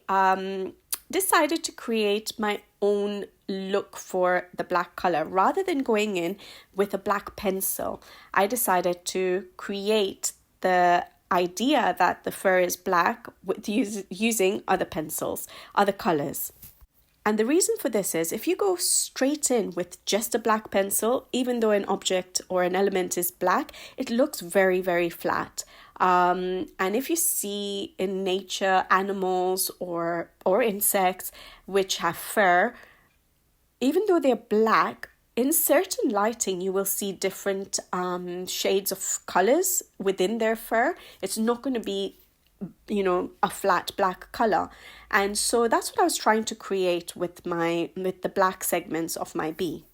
decided to create my own look for the black color. Rather than going in with a black pencil, I decided to create the idea that the fur is black with using other pencils, other colors. And the reason for this is if you go straight in with just a black pencil, even though an object or an element is black, it looks very, very flat. And if you see in nature animals or insects which have fur, even though they're black, in certain lighting, you will see different shades of colors within their fur. It's not going to be, a flat black color. And so that's what I was trying to create with the black segments of my bee.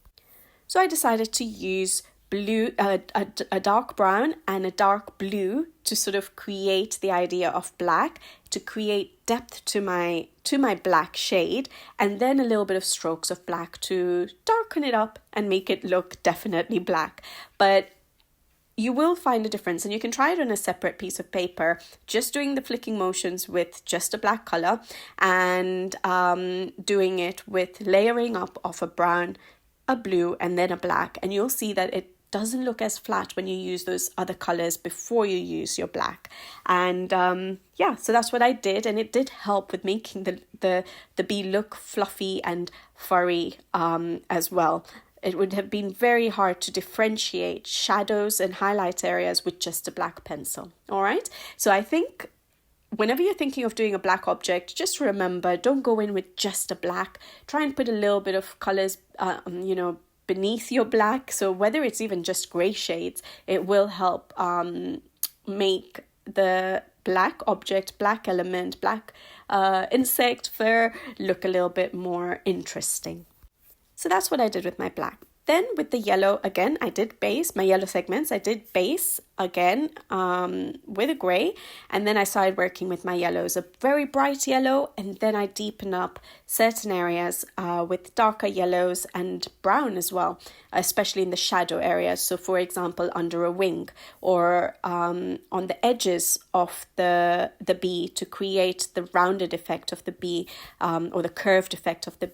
So I decided to use blue, a dark brown and a dark blue to sort of create the idea of black, to create depth to my black shade, and then a little bit of strokes of black to darken it up and make it look definitely black. But you will find a difference, and you can try it on a separate piece of paper, just doing the flicking motions with just a black color and doing it with layering up of a brown, a blue, and then a black, and you'll see that it doesn't look as flat when you use those other colors before you use your black. And so that's what I did, and it did help with making the bee look fluffy and furry as well. It would have been very hard to differentiate shadows and highlight areas with just a black pencil. All right, so I think whenever you're thinking of doing a black object, just remember, don't go in with just a black. Try and put a little bit of colors, beneath your black. So whether it's even just gray shades, it will help make the black object, black element, black insect, fur look a little bit more interesting. So that's what I did with my black. Then with the yellow, again, I did base, my yellow segments, I did base again with a grey. And then I started working with my yellows, a very bright yellow. And then I deepen up certain areas with darker yellows and brown as well, especially in the shadow areas. So for example, under a wing or on the edges of the bee to create the rounded effect of the bee or the curved effect of the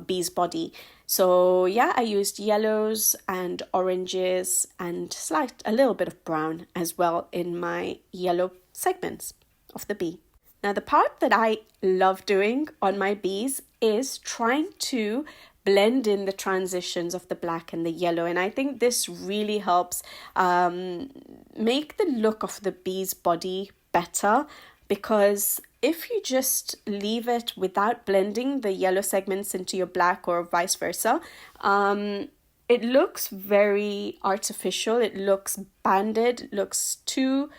bee's body. So yeah, I used yellows and oranges and a little bit of brown as well in my yellow segments of the bee. Now the part that I love doing on my bees is trying to blend in the transitions of the black and the yellow. And I think this really helps make the look of the bee's body better, because if you just leave it without blending the yellow segments into your black or vice versa, it looks very artificial. It looks banded, it looks too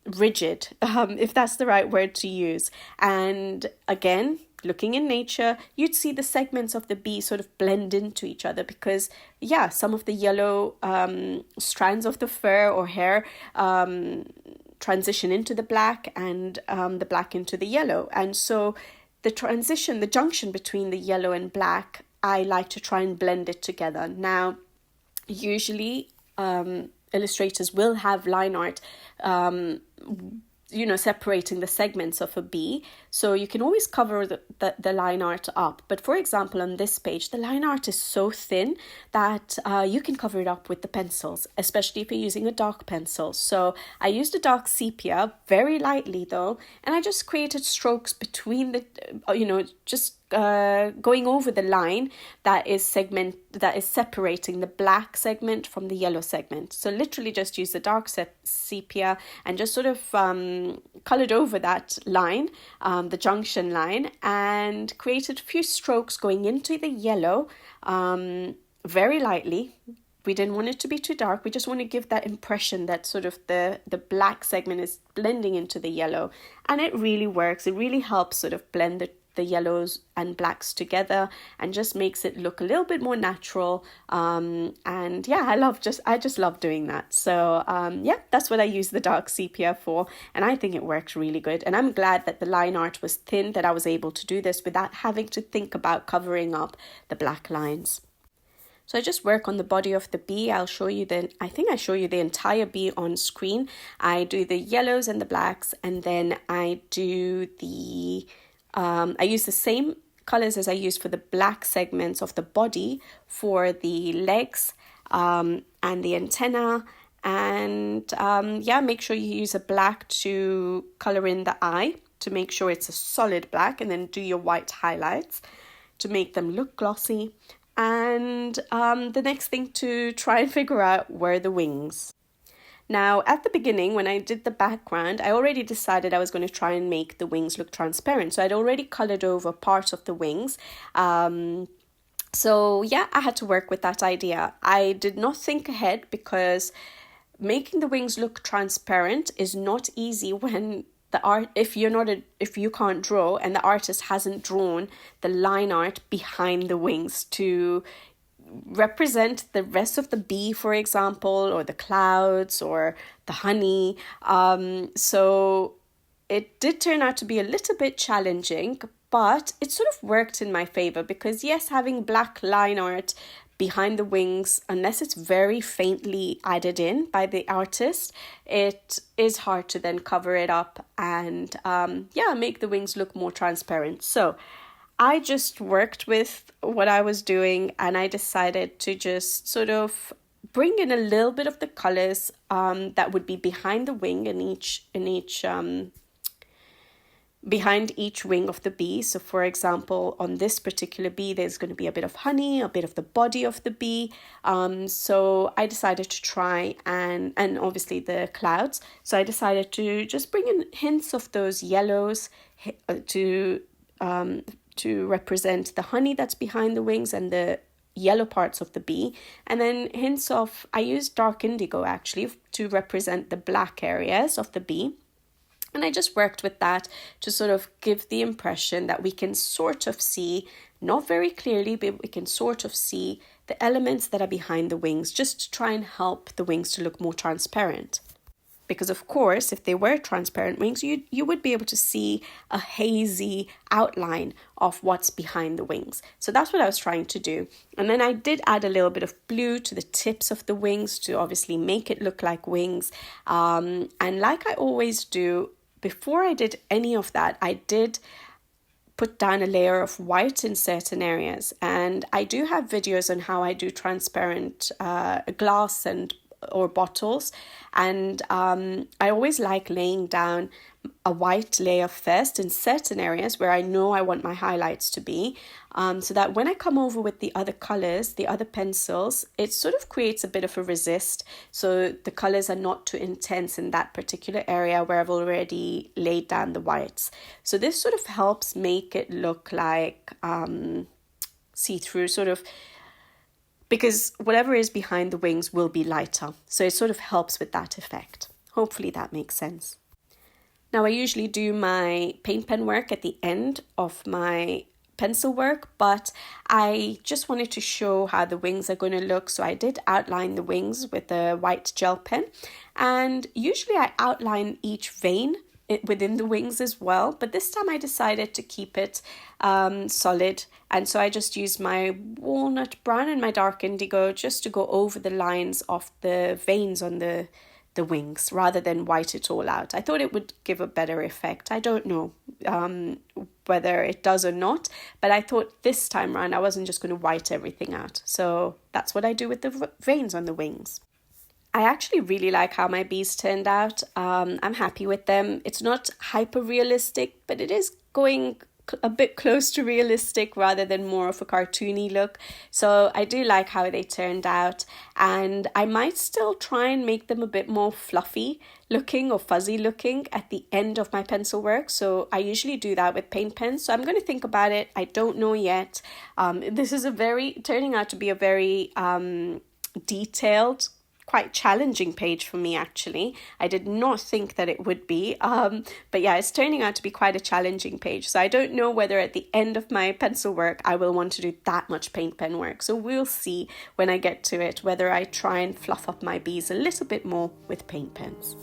rigid, if that's the right word to use. And again, looking in nature, you'd see the segments of the bee sort of blend into each other because, yeah, some of the yellow strands of the fur or hair transition into the black and the black into the yellow. And so the junction between the yellow and black, I like to try and blend it together. Now, usually illustrators will have line art separating the segments of a bee. So you can always cover the line art up. But for example, on this page, the line art is so thin that you can cover it up with the pencils, especially if you're using a dark pencil. So I used a dark sepia, very lightly though, and I just created strokes between the, just going over the line that is separating the black segment from the yellow segment. So literally just use the dark sepia and just sort of colored over that line, the junction line, and created a few strokes going into the yellow very lightly. We didn't want it to be too dark. We just want to give that impression that sort of the black segment is blending into the yellow. And it really works. It really helps sort of blend the yellows and blacks together and just makes it look a little bit more natural. And yeah, I just love doing that. So yeah, that's what I use the dark sepia for. And I think it works really good. And I'm glad that the line art was thin, that I was able to do this without having to think about covering up the black lines. So I just work on the body of the bee. I show you the entire bee on screen. I do the yellows and the blacks, and then I do I use the same colors as I used for the black segments of the body for the legs and the antenna. And make sure you use a black to color in the eye to make sure it's a solid black, and then do your white highlights to make them look glossy. And the next thing to try and figure out were the wings. Now, at the beginning, when I did the background, I already decided I was going to try and make the wings look transparent. So I'd already colored over parts of the wings. So yeah, I had to work with that idea. I did not think ahead, because making the wings look transparent is not easy when if you can't draw and the artist hasn't drawn the line art behind the wings to represent the rest of the bee, for example, or the clouds or the honey. So it did turn out to be a little bit challenging, but it sort of worked in my favor, because yes, having black line art behind the wings, unless it's very faintly added in by the artist, it is hard to then cover it up and make the wings look more transparent. So I just worked with what I was doing, and I decided to just sort of bring in a little bit of the colors that would be behind the wing behind each wing of the bee. So for example, on this particular bee, there's going to be a bit of honey, a bit of the body of the bee. So I decided to try and obviously the clouds. So I decided to just bring in hints of those yellows to represent the honey that's behind the wings and the yellow parts of the bee. And then hints of, I used dark indigo actually to represent the black areas of the bee. And I just worked with that to sort of give the impression that we can sort of see, not very clearly, but we can sort of see the elements that are behind the wings, just to try and help the wings to look more transparent. Because of course, if they were transparent wings, you would be able to see a hazy outline of what's behind the wings. So that's what I was trying to do. And then I did add a little bit of blue to the tips of the wings to obviously make it look like wings. And like I always do, before I did any of that, I did put down a layer of white in certain areas. And I do have videos on how I do transparent glass or bottles, and I always like laying down a white layer first in certain areas where I know I want my highlights to be, so that when I come over with the other colors, the other pencils, it sort of creates a bit of a resist, so the colors are not too intense in that particular area where I've already laid down the whites. So this sort of helps make it look like see-through, sort of, because whatever is behind the wings will be lighter. So it sort of helps with that effect. Hopefully that makes sense. Now I usually do my paint pen work at the end of my pencil work, but I just wanted to show how the wings are going to look. So I did outline the wings with a white gel pen, and usually I outline each vein within the wings as well, but this time I decided to keep it solid, and so I just used my walnut brown and my dark indigo just to go over the lines of the veins on the wings rather than white it all out. I thought it would give a better effect. I don't know whether it does or not, but I thought this time around I wasn't just going to white everything out. So that's what I do with the veins on the wings. I actually really like how my bees turned out. I'm happy with them. It's not hyper realistic, but it is going a bit close to realistic rather than more of a cartoony look. So I do like how they turned out, and I might still try and make them a bit more fluffy looking or fuzzy looking at the end of my pencil work. So I usually do that with paint pens. So I'm going to think about it. I don't know yet. This is turning out to be a very detailed, quite challenging page for me actually. I did not think that it would be, but yeah, it's turning out to be quite a challenging page. So I don't know whether at the end of my pencil work I will want to do that much paint pen work. So we'll see when I get to it whether I try and fluff up my bees a little bit more with paint pens.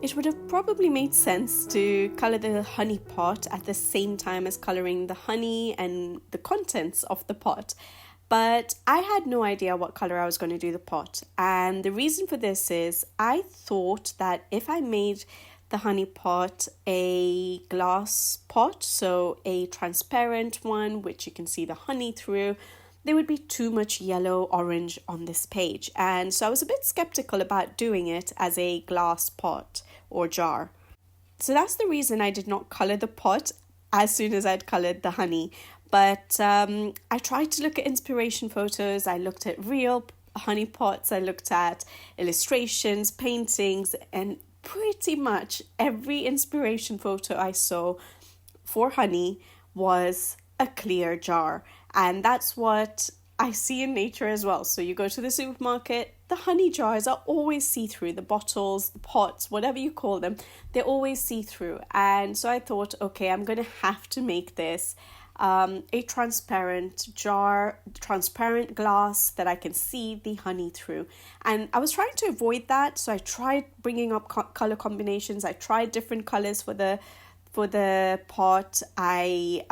it would have probably made sense to colour the honey pot at the same time as colouring the honey and the contents of the pot. But I had no idea what colour I was going to do the pot. And the reason for this is I thought that if I made the honey pot a glass pot, so a transparent one, which you can see the honey through, there would be too much yellow orange on this page. And so I was a bit skeptical about doing it as a glass pot or jar. So that's the reason I did not colour the pot as soon as I'd coloured the honey. But I tried to look at inspiration photos. I looked at real honey pots. I looked at illustrations, paintings, and pretty much every inspiration photo I saw for honey was a clear jar. And that's what I see in nature as well. So you go to the supermarket, the honey jars are always see-through. The bottles, the pots, whatever you call them, they're always see-through. And so I thought, okay, I'm going to have to make this a transparent jar, transparent glass that I can see the honey through. And I was trying to avoid that, so I tried bringing up color combinations. I tried different colors for the pot. I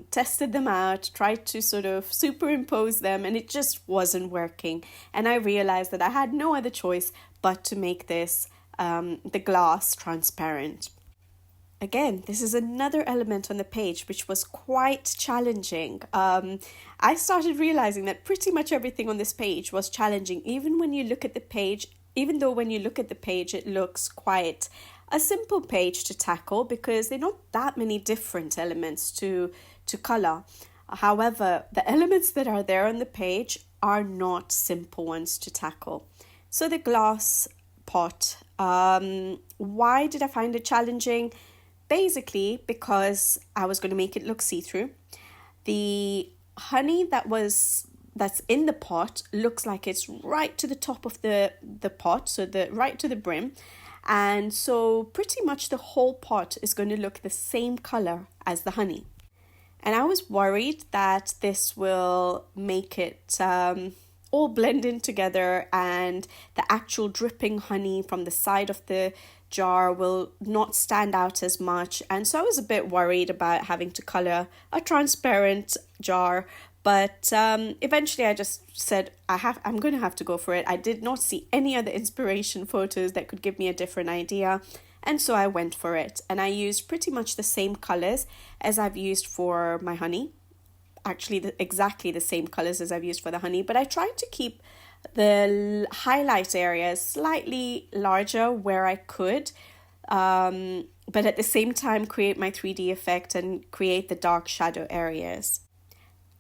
tested them out, tried to sort of superimpose them, and it just wasn't working. And I realized that I had no other choice but to make this the glass transparent. Again, this is another element on the page which was quite challenging. I started realizing that pretty much everything on this page was challenging, even when you look at the page, even though when you look at the page it looks quite a simple page to tackle because there are not that many different elements to color. However, the elements that are there on the page are not simple ones to tackle. So the glass pot, why did I find it challenging? Basically, because I was going to make it look see-through. The honey that's in the pot looks like it's right to the top of the pot, so right to the brim. And so pretty much the whole pot is going to look the same color as the honey. And I was worried that this will make it all blend in together and the actual dripping honey from the side of the jar will not stand out as much. And so I was a bit worried about having to color a transparent jar. But eventually I just said, I'm going to have to go for it. I did not see any other inspiration photos that could give me a different idea. And so I went for it. And I used pretty much the same colors as I've used for my honey. Actually, exactly the same colors as I've used for the honey. But I tried to keep the highlight areas slightly larger where I could. But at the same time, create my 3D effect and create the dark shadow areas.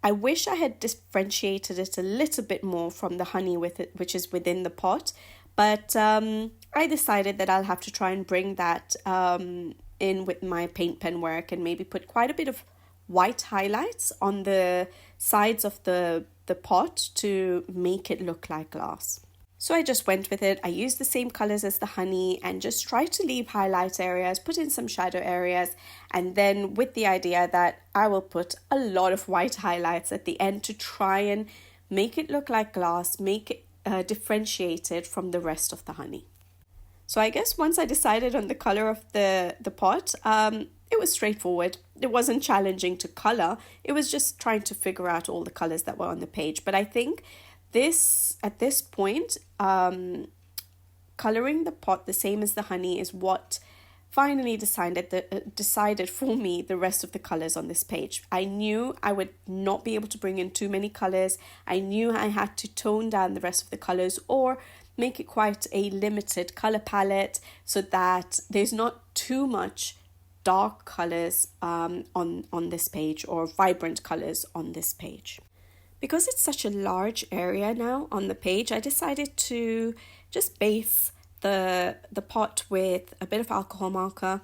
I wish I had differentiated it a little bit more from the honey with it, which is within the pot. But I decided that I'll have to try and bring that in with my paint pen work and maybe put quite a bit of white highlights on the sides of the pot to make it look like glass. So I just went with it. I used the same colors as the honey and just tried to leave highlight areas, put in some shadow areas, and then with the idea that I will put a lot of white highlights at the end to try and make it look like glass, make it differentiated from the rest of the honey. So I guess once I decided on the color of the pot, it was straightforward. It wasn't challenging to color. It was just trying to figure out all the colors that were on the page. But I think at this point, coloring the pot the same as the honey is what finally decided for me the rest of the colors on this page. I knew I would not be able to bring in too many colors. I knew I had to tone down the rest of the colors or make it quite a limited color palette so that there's not too much dark colors on this page or vibrant colors on this page. Because it's such a large area now on the page, I decided to just base the pot with a bit of alcohol marker,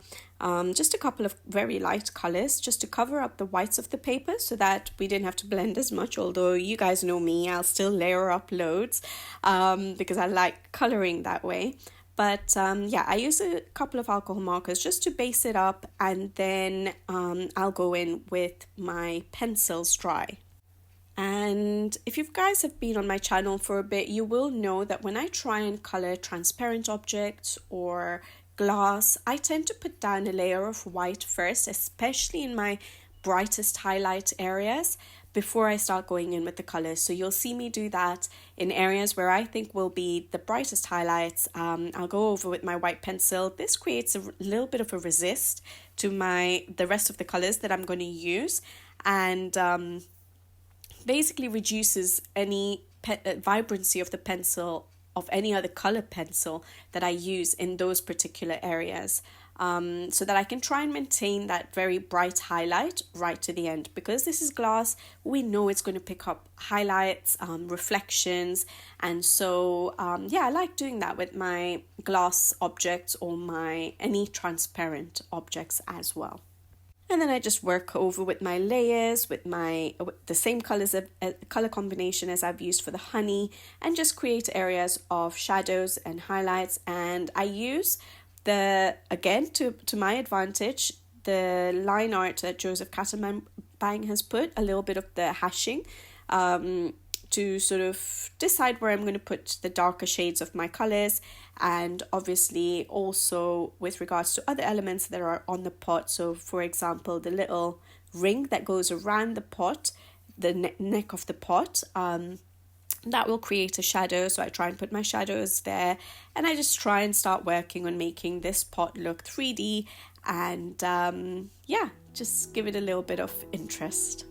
just a couple of very light colors, just to cover up the whites of the paper so that we didn't have to blend as much. Although you guys know me, I'll still layer up loads because I like coloring that way. But I use a couple of alcohol markers just to base it up, and then I'll go in with my pencils dry. And if you guys have been on my channel for a bit, you will know that when I try and color transparent objects or glass, I tend to put down a layer of white first, especially in my brightest highlight areas, before I start going in with the colors. So you'll see me do that in areas where I think will be the brightest highlights. I'll go over with my white pencil. This creates a little bit of a resist to the rest of the colors that I'm going to use, and basically reduces any vibrancy of the pencil, of any other color pencil that I use in those particular areas, so that I can try and maintain that very bright highlight right to the end. Because this is glass, we know it's going to pick up highlights, reflections, and so yeah, I like doing that with my glass objects or any transparent objects as well. And then I just work over with my layers with the same colors of color combination as I've used for the honey, and just create areas of shadows and highlights. And I use again, to my advantage, the line art that Joseph Catimbang has put, a little bit of the hashing, to sort of decide where I'm going to put the darker shades of my colors, and obviously also with regards to other elements that are on the pot. So for example, the little ring that goes around the pot, the neck of the pot, that will create a shadow. So I try and put my shadows there, and I just try and start working on making this pot look 3D, and yeah, just give it a little bit of interest.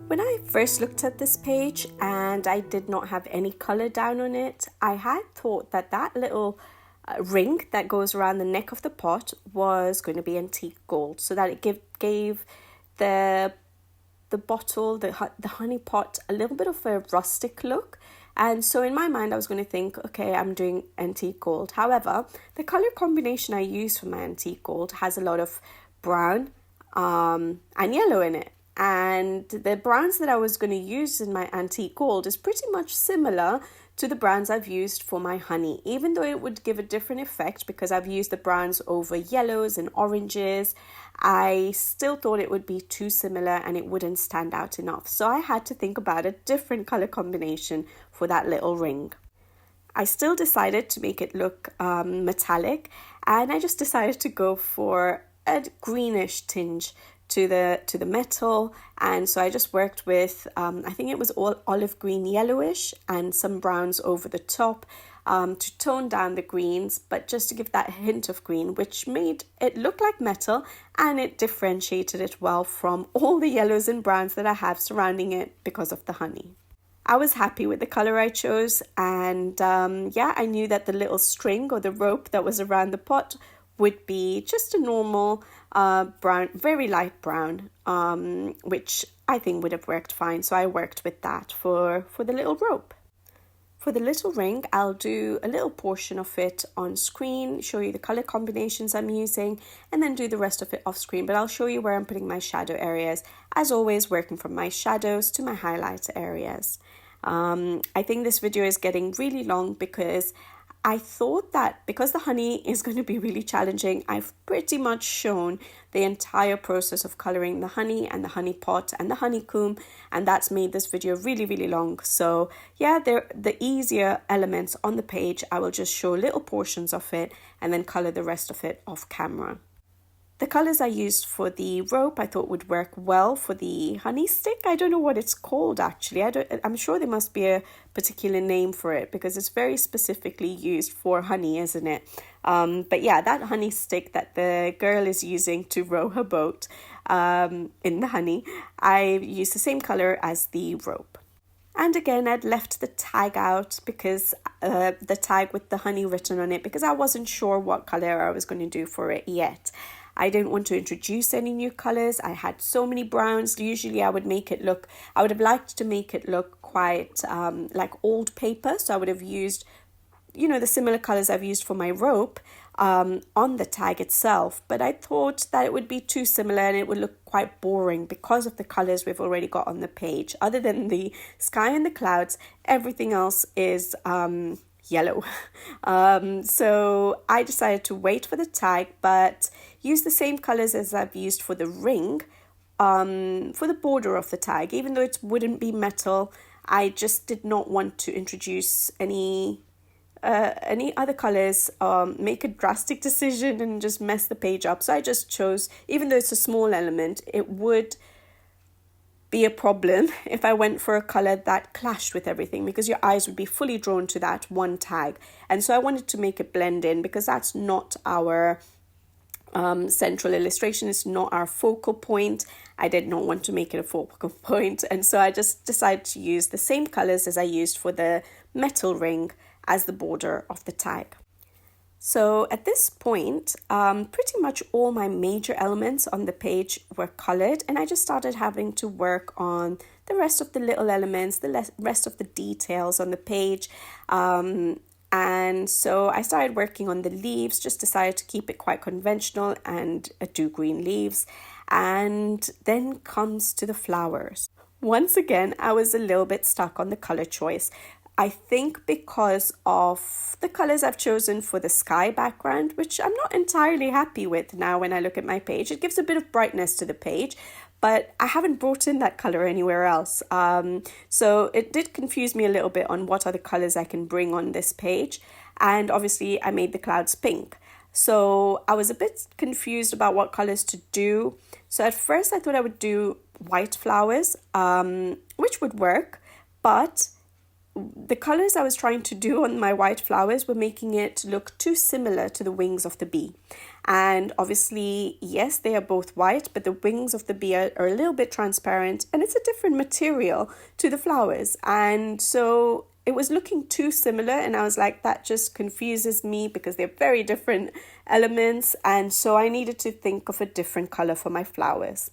When I first looked at this page and I did not have any color down on it, I had thought that that little ring that goes around the neck of the pot was going to be antique gold, so that it gave the bottle, the honey pot, a little bit of a rustic look. And so in my mind I was going to think, okay, I'm doing antique gold. However, the color combination I use for my antique gold has a lot of brown and yellow in it. And the browns that I was going to use in my antique gold is pretty much similar to the browns I've used for my honey, even though it would give a different effect because I've used the browns over yellows and oranges. I still thought it would be too similar and it wouldn't stand out enough. So I had to think about a different color combination for that little ring. I still decided to make it look metallic, and I just decided to go for a greenish tinge to the metal. And so I just worked with I think it was all olive green yellowish and some browns over the top to tone down the greens, but just to give that hint of green, which made it look like metal, and it differentiated it well from all the yellows and browns that I have surrounding it because of the honey. I was happy with the color I chose, and I knew that the little string or the rope that was around the pot would be just a normal brown, very light brown, which I think would have worked fine. So I worked with that for the little rope. For the little ring, I'll do a little portion of it on screen, show you the color combinations I'm using, and then do the rest of it off screen. But I'll show you where I'm putting my shadow areas, as always, working from my shadows to my highlight areas. I think this video is getting really long because I thought that because the honey is going to be really challenging, I've pretty much shown the entire process of coloring the honey and the honey pot and the honeycomb, and that's made this video really, really long. So yeah, the easier elements on the page, I will just show little portions of it and then color the rest of it off camera. The colors I used for the rope I thought would work well for the honey stick. I don't know what it's called actually. I'm sure there must be a particular name for it because it's very specifically used for honey, isn't it? But yeah, that honey stick that the girl is using to row her boat in the honey, I used the same color as the rope. And again, I'd left the tag out because the tag with the honey written on it, because I wasn't sure what color I was going to do for it yet. I didn't want to introduce any new colors. I had so many browns. Usually I would have liked to make it look quite like old paper. So I would have used, the similar colors I've used for my rope on the tag itself. But I thought that it would be too similar and it would look quite boring because of the colors we've already got on the page. Other than the sky and the clouds, everything else is yellow. So I decided to wait for the tag, but use the same colors as I've used for the ring for the border of the tag. Even though it wouldn't be metal, I just did not want to introduce any other colors, make a drastic decision and just mess the page up. So I just chose, even though it's a small element, it would be a problem if I went for a color that clashed with everything, because your eyes would be fully drawn to that one tag. And so I wanted to make it blend in, because that's not our central illustration. It's not our focal point. I did not want to make it a focal point, and so I just decided to use the same colors as I used for the metal ring as the border of the tag. So at this point, pretty much all my major elements on the page were colored, and I just started having to work on the rest of the little elements, the rest of the details on the page. And so I started working on the leaves, just decided to keep it quite conventional and do green leaves. And then comes to the flowers. Once again, I was a little bit stuck on the color choice. I think because of the colors I've chosen for the sky background, which I'm not entirely happy with now when I look at my page. It gives a bit of brightness to the page, but I haven't brought in that color anywhere else. So it did confuse me a little bit on what other colors I can bring on this page. And obviously I made the clouds pink. So I was a bit confused about what colors to do. So at first I thought I would do white flowers, which would work, but the colors I was trying to do on my white flowers were making it look too similar to the wings of the bee. And obviously, yes, they are both white, but the wings of the bee are a little bit transparent, and it's a different material to the flowers. And so it was looking too similar, and I was like, that just confuses me because they're very different elements. And so I needed to think of a different color for my flowers.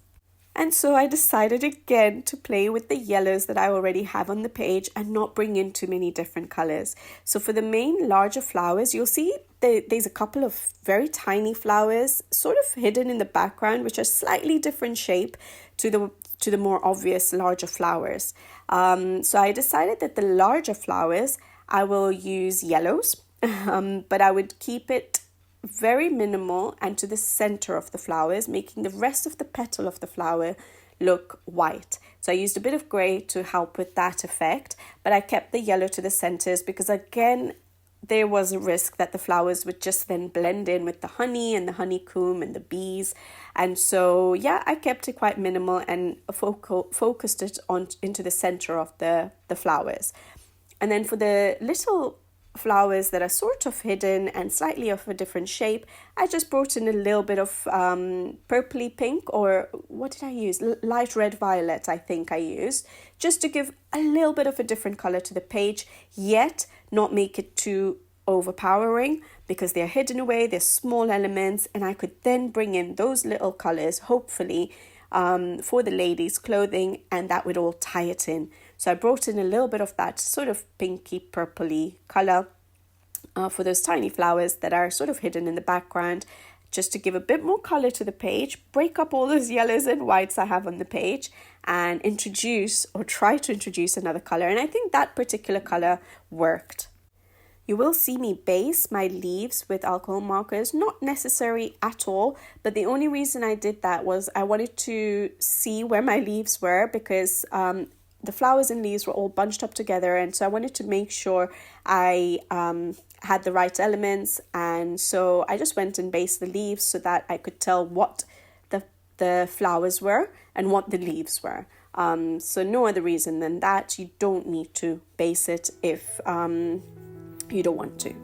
And so I decided again to play with the yellows that I already have on the page and not bring in too many different colors. So for the main larger flowers, you'll see there's a couple of very tiny flowers sort of hidden in the background, which are slightly different shape to the more obvious larger flowers. So I decided that the larger flowers, I will use yellows, but I would keep it very minimal and to the center of the flowers, making the rest of the petal of the flower look white. So I used a bit of gray to help with that effect, but I kept the yellow to the centers because again, there was a risk that the flowers would just then blend in with the honey and the honeycomb and the bees. And so, yeah, I kept it quite minimal and focused it on into the center of the flowers. And then for the little flowers that are sort of hidden and slightly of a different shape, I just brought in a little bit of purpley pink, or what did I use? Light red violet, I think I used, just to give a little bit of a different color to the page, yet not make it too overpowering because they're hidden away, they're small elements, and I could then bring in those little colors, hopefully, for the ladies' clothing, and that would all tie it in. So I brought in a little bit of that sort of pinky purpley color for those tiny flowers that are sort of hidden in the background, just to give a bit more color to the page, break up all those yellows and whites I have on the page, and introduce or try to introduce another color. And I think that particular color worked. You will see me base my leaves with alcohol markers, not necessary at all, but the only reason I did that was I wanted to see where my leaves were, because the flowers and leaves were all bunched up together, and so I wanted to make sure I had the right elements, and so I just went and based the leaves so that I could tell what the flowers were and what the leaves were. So no other reason than that. You don't need to base it if you don't want to.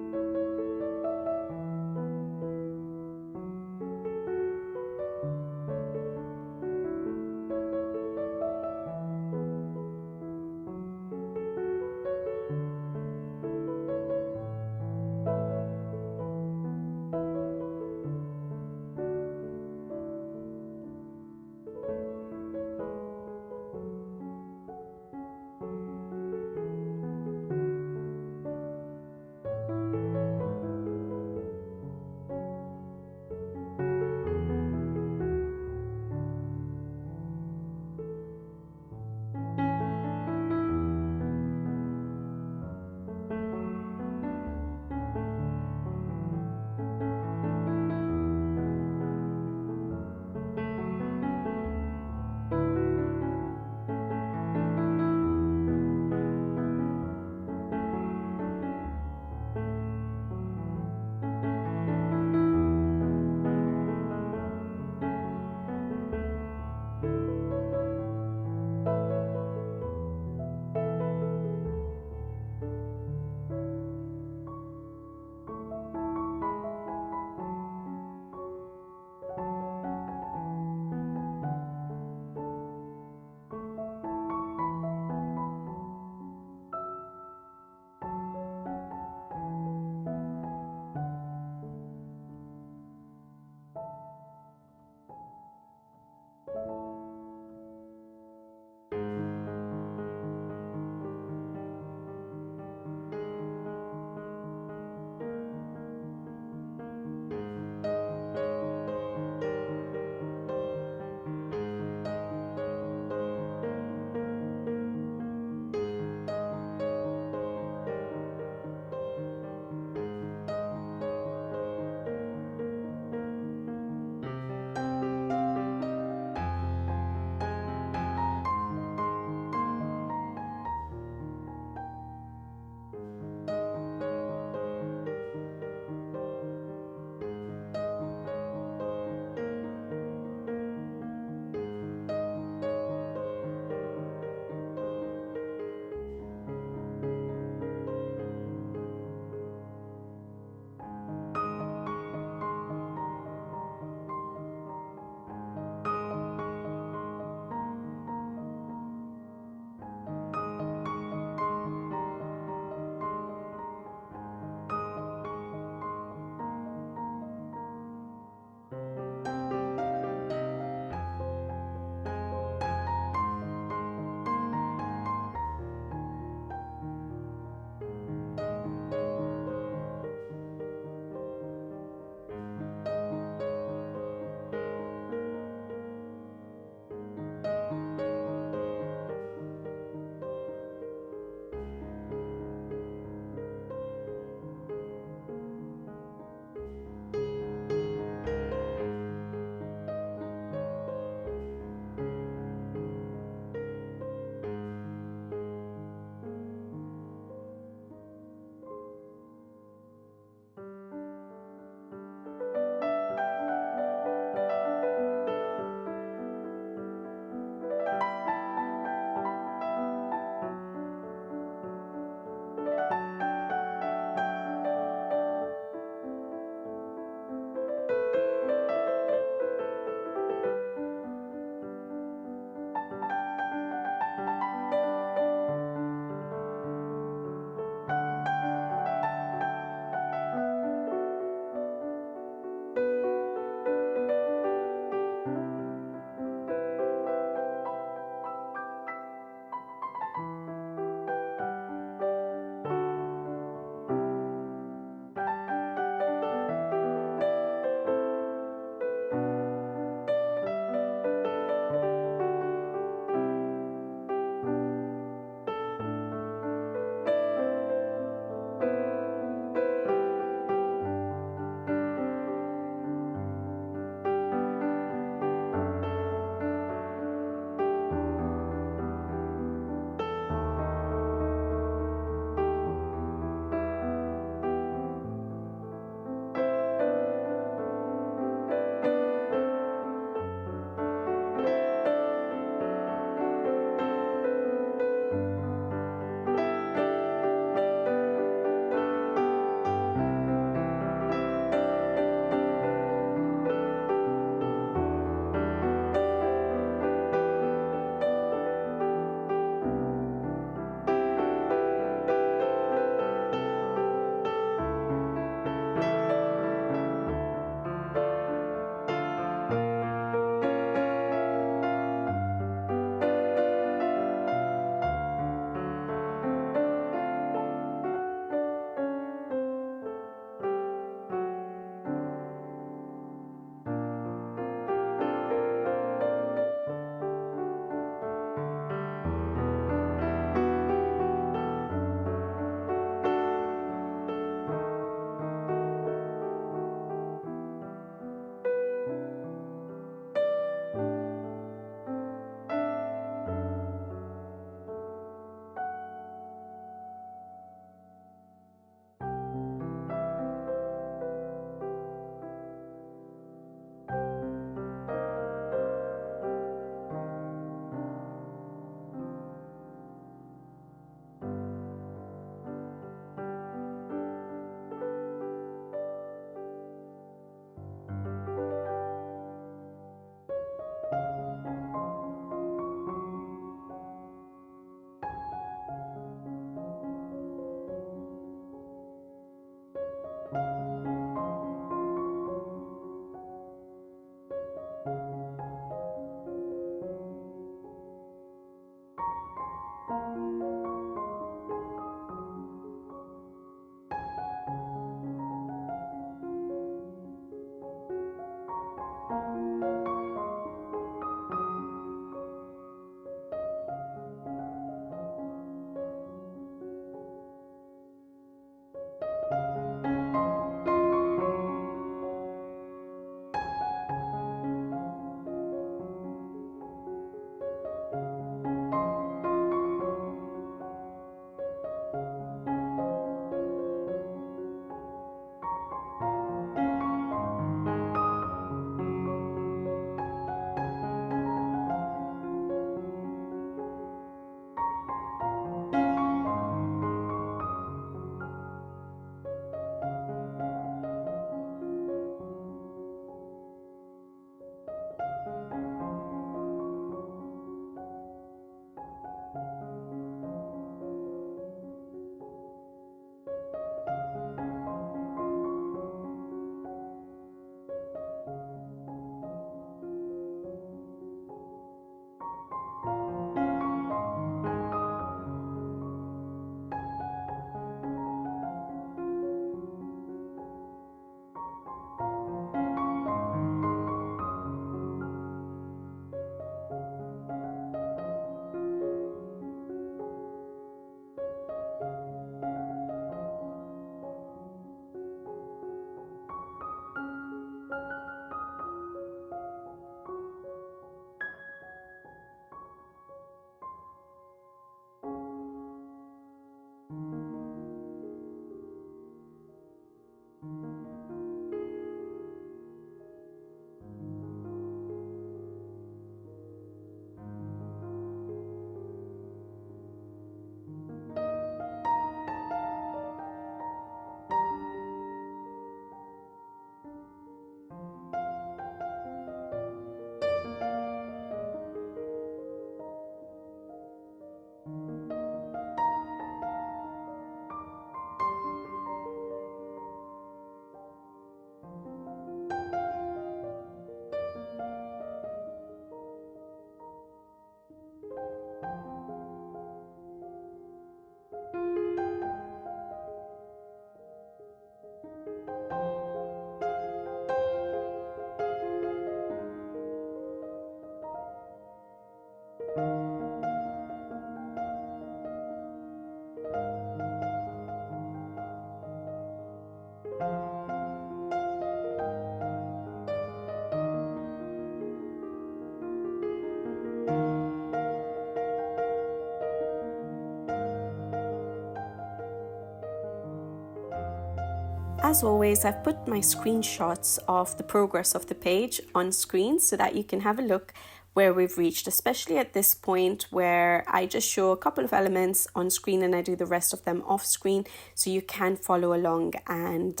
As always, I've put my screenshots of the progress of the page on screen so that you can have a look where we've reached, especially at this point where I just show a couple of elements on screen and I do the rest of them off screen, so you can follow along and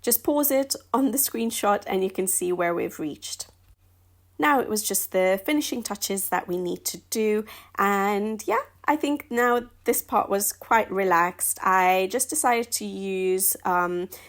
just pause it on the screenshot and you can see where we've reached. Now it was just the finishing touches that we need to do, and yeah, I think now this part was quite relaxed. I just decided to use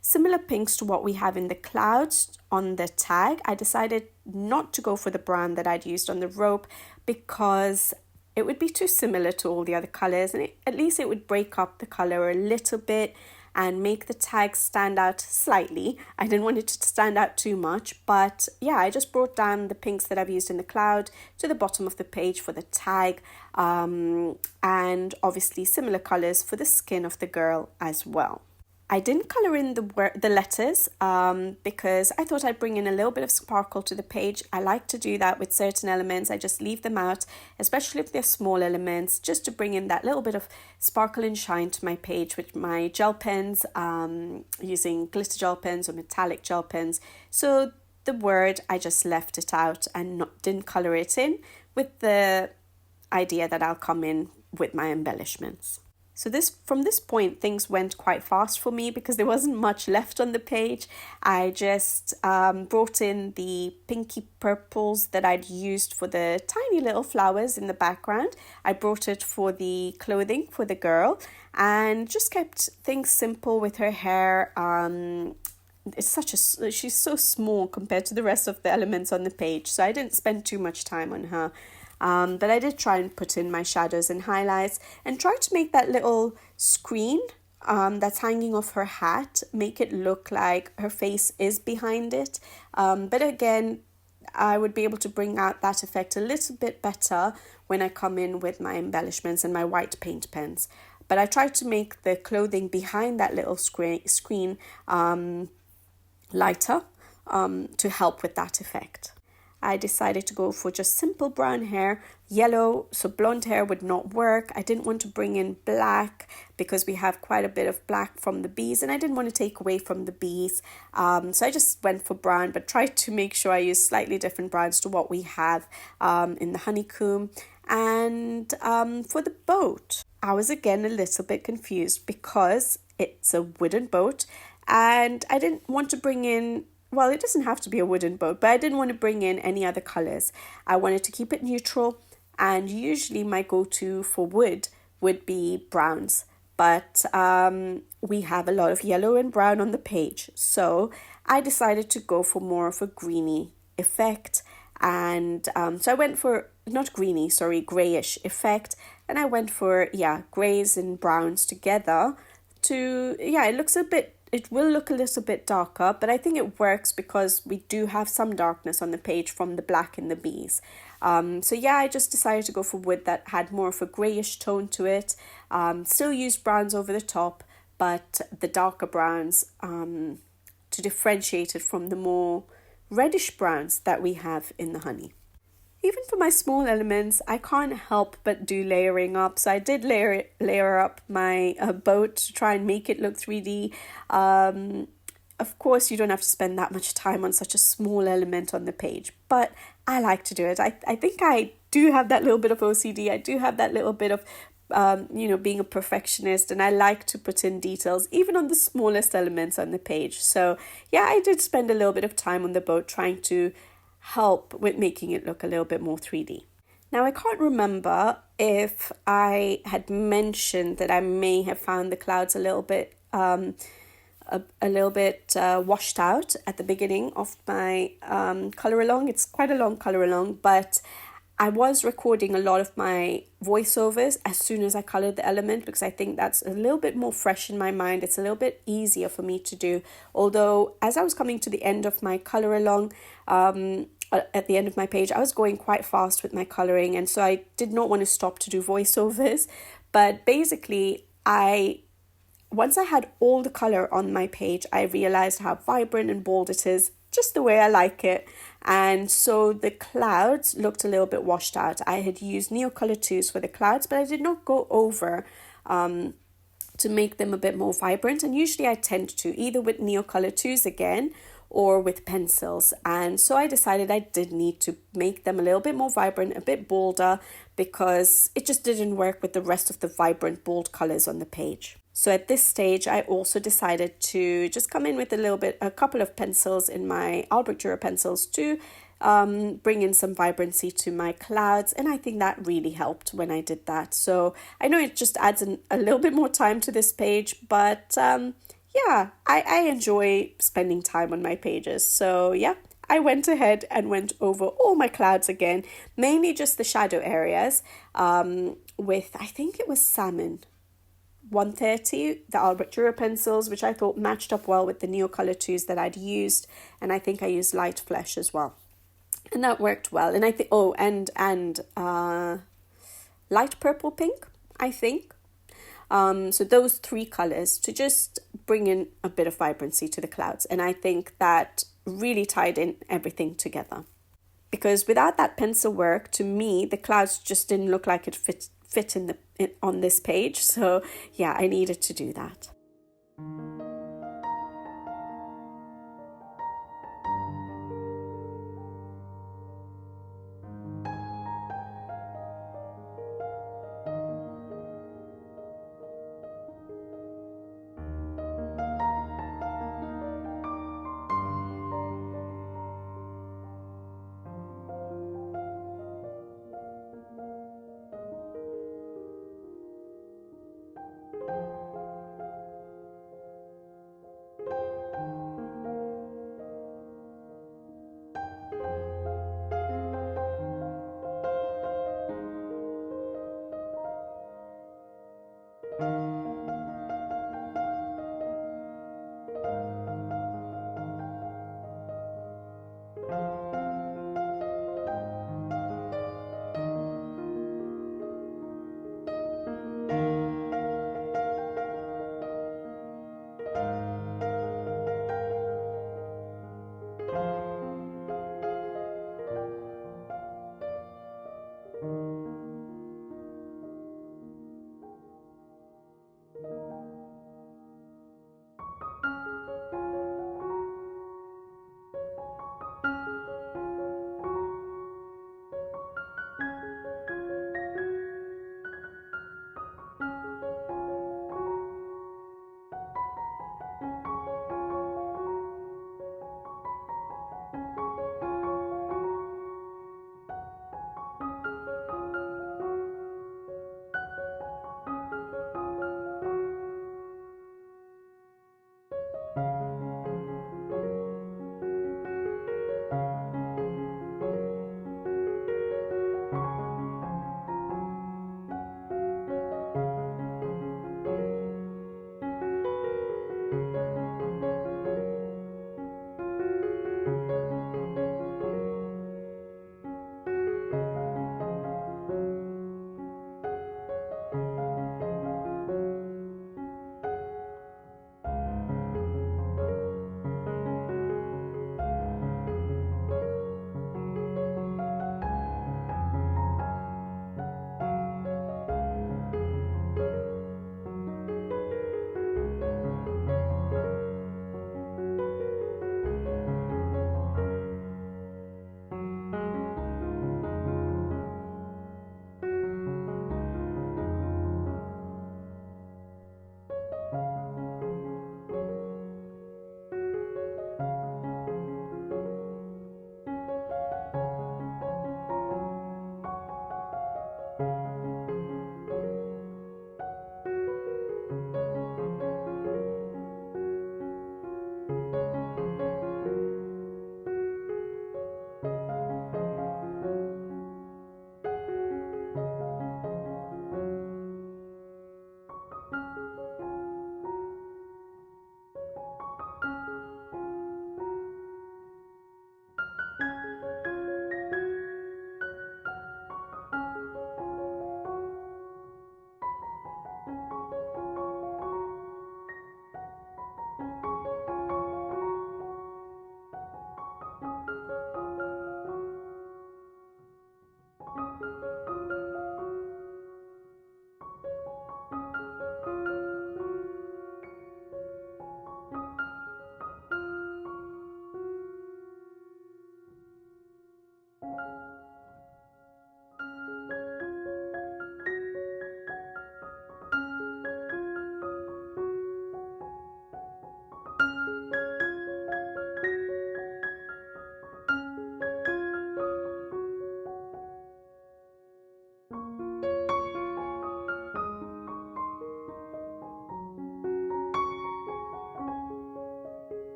similar pinks to what we have in the clouds on the tag. I decided not to go for the brown that I'd used on the rope because it would be too similar to all the other colours, and at least it would break up the colour a little bit and make the tag stand out slightly. I didn't want it to stand out too much, but yeah, I just brought down the pinks that I've used in the cloud to the bottom of the page for the tag, and obviously similar colours for the skin of the girl as well. I didn't colour in the letters because I thought I'd bring in a little bit of sparkle to the page. I like to do that with certain elements. I just leave them out, especially if they're small elements, just to bring in that little bit of sparkle and shine to my page with my gel pens, using glitter gel pens or metallic gel pens. So the word, I just left it out and didn't colour it in, with the idea that I'll come in with my embellishments. So from this point, things went quite fast for me because there wasn't much left on the page. I just brought in the pinky purples that I'd used for the tiny little flowers in the background. I brought it for the clothing for the girl and just kept things simple with her hair. She's so small compared to the rest of the elements on the page, so I didn't spend too much time on her. But I did try and put in my shadows and highlights and try to make that little screen that's hanging off her hat, make it look like her face is behind it. But again, I would be able to bring out that effect a little bit better when I come in with my embellishments and my white paint pens. But I tried to make the clothing behind that little screen lighter to help with that effect. I decided to go for just simple brown hair, yellow, so blonde hair would not work. I didn't want to bring in black because we have quite a bit of black from the bees, and I didn't want to take away from the bees. So I just went for brown, but tried to make sure I use slightly different browns to what we have in the Honeycomb. And for the boat, I was again a little bit confused because it's a wooden boat, and I didn't want to bring in, well, it doesn't have to be a wooden boat, but I didn't want to bring in any other colors. I wanted to keep it neutral, and usually my go-to for wood would be browns. But we have a lot of yellow and brown on the page, so I decided to go for more of a greeny effect. And so I went for, not greeny, sorry, grayish effect. And I went for, grays and browns together to, it will look a little bit darker, but I think it works because we do have some darkness on the page from the black in the bees. I just decided to go for wood that had more of a grayish tone to it. Still used browns over the top, but the darker browns to differentiate it from the more reddish browns that we have in the honey. Even for my small elements, I can't help but do layering up. So I did layer up my boat to try and make it look 3D. Of course, you don't have to spend that much time on such a small element on the page, but I like to do it. I think I do have that little bit of OCD. I do have that little bit of, being a perfectionist, and I like to put in details, even on the smallest elements on the page. So I did spend a little bit of time on the boat trying to help with making it look a little bit more 3D. Now, I can't remember if I had mentioned that I may have found the clouds a little bit washed out at the beginning of my colour along. It's quite a long colour along, but I was recording a lot of my voiceovers as soon as I coloured the element, because I think that's a little bit more fresh in my mind. It's a little bit easier for me to do. Although, as I was coming to the end of my colour along, at the end of my page, I was going quite fast with my colouring, and so I did not want to stop to do voiceovers. But basically, once I had all the colour on my page, I realised how vibrant and bold it is, just the way I like it. And so the clouds looked a little bit washed out. I had used Neocolor IIs for the clouds, but I did not go over to make them a bit more vibrant. And usually I tend to, either with Neocolor IIs again, or with pencils. And so I decided I did need to make them a little bit more vibrant, a bit bolder, because it just didn't work with the rest of the vibrant, bold colours on the page. So at this stage, I also decided to just come in with a couple of pencils in my Albrecht Dürer pencils to bring in some vibrancy to my clouds. And I think that really helped when I did that. So I know it just adds a little bit more time to this page, but I enjoy spending time on my pages. So I went ahead and went over all my clouds again, mainly just the shadow areas with, I think it was Salmon 130, the Albrecht Dürer pencils, which I thought matched up well with the Neocolor IIs that I'd used. And I think I used Light Flesh as well. And that worked well. And I think, and light purple pink, I think. So those three colors to just bring in a bit of vibrancy to the clouds. And I think that really tied in everything together. Because without that pencil work, to me, the clouds just didn't look like it fit on this page. So I needed to do that.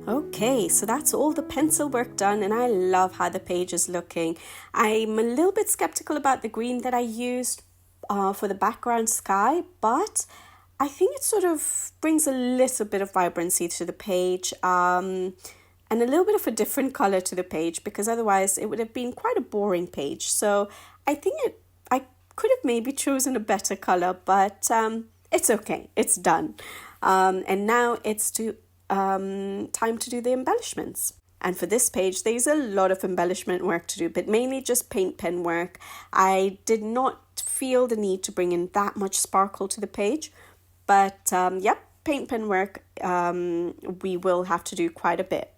Okay, so that's all the pencil work done, and I love how the page is looking. I'm a little bit skeptical about the green that I used for the background sky, but I think it sort of brings a little bit of vibrancy to the page, and a little bit of a different color to the page, because otherwise it would have been quite a boring page. So I think I could have maybe chosen a better color, but it's okay, it's done. And now it's time to do the embellishments. And for this page, there's a lot of embellishment work to do, but mainly just paint pen work. I did not feel the need to bring in that much sparkle to the page, but paint pen work, we will have to do quite a bit.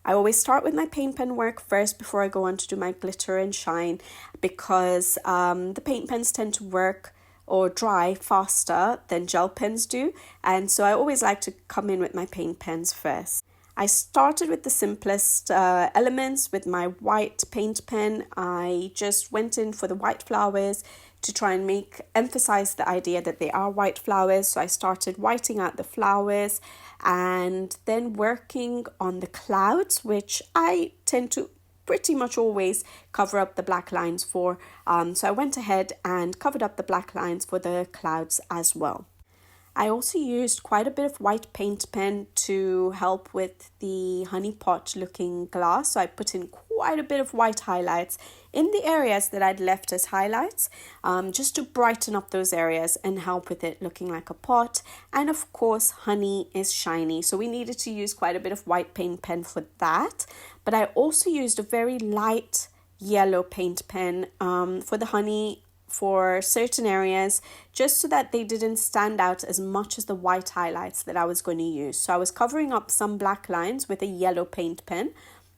I always start with my paint pen work first before I go on to do my glitter and shine, because the paint pens tend to work or dry faster than gel pens do, and so I always like to come in with my paint pens first. I started with the simplest elements with my white paint pen. I just went in for the white flowers to try and emphasize the idea that they are white flowers. So I started whiting out the flowers and then working on the clouds, which I tend to pretty much always cover up the black lines for. So I went ahead and covered up the black lines for the clouds as well. I also used quite a bit of white paint pen to help with the honey pot looking glass. So I put in quite a bit of white highlights in the areas that I'd left as highlights, just to brighten up those areas and help with it looking like a pot. And of course, honey is shiny, so we needed to use quite a bit of white paint pen for that. But I also used a very light yellow paint pen for the honey for certain areas, just so that they didn't stand out as much as the white highlights that I was going to use. So I was covering up some black lines with a yellow paint pen,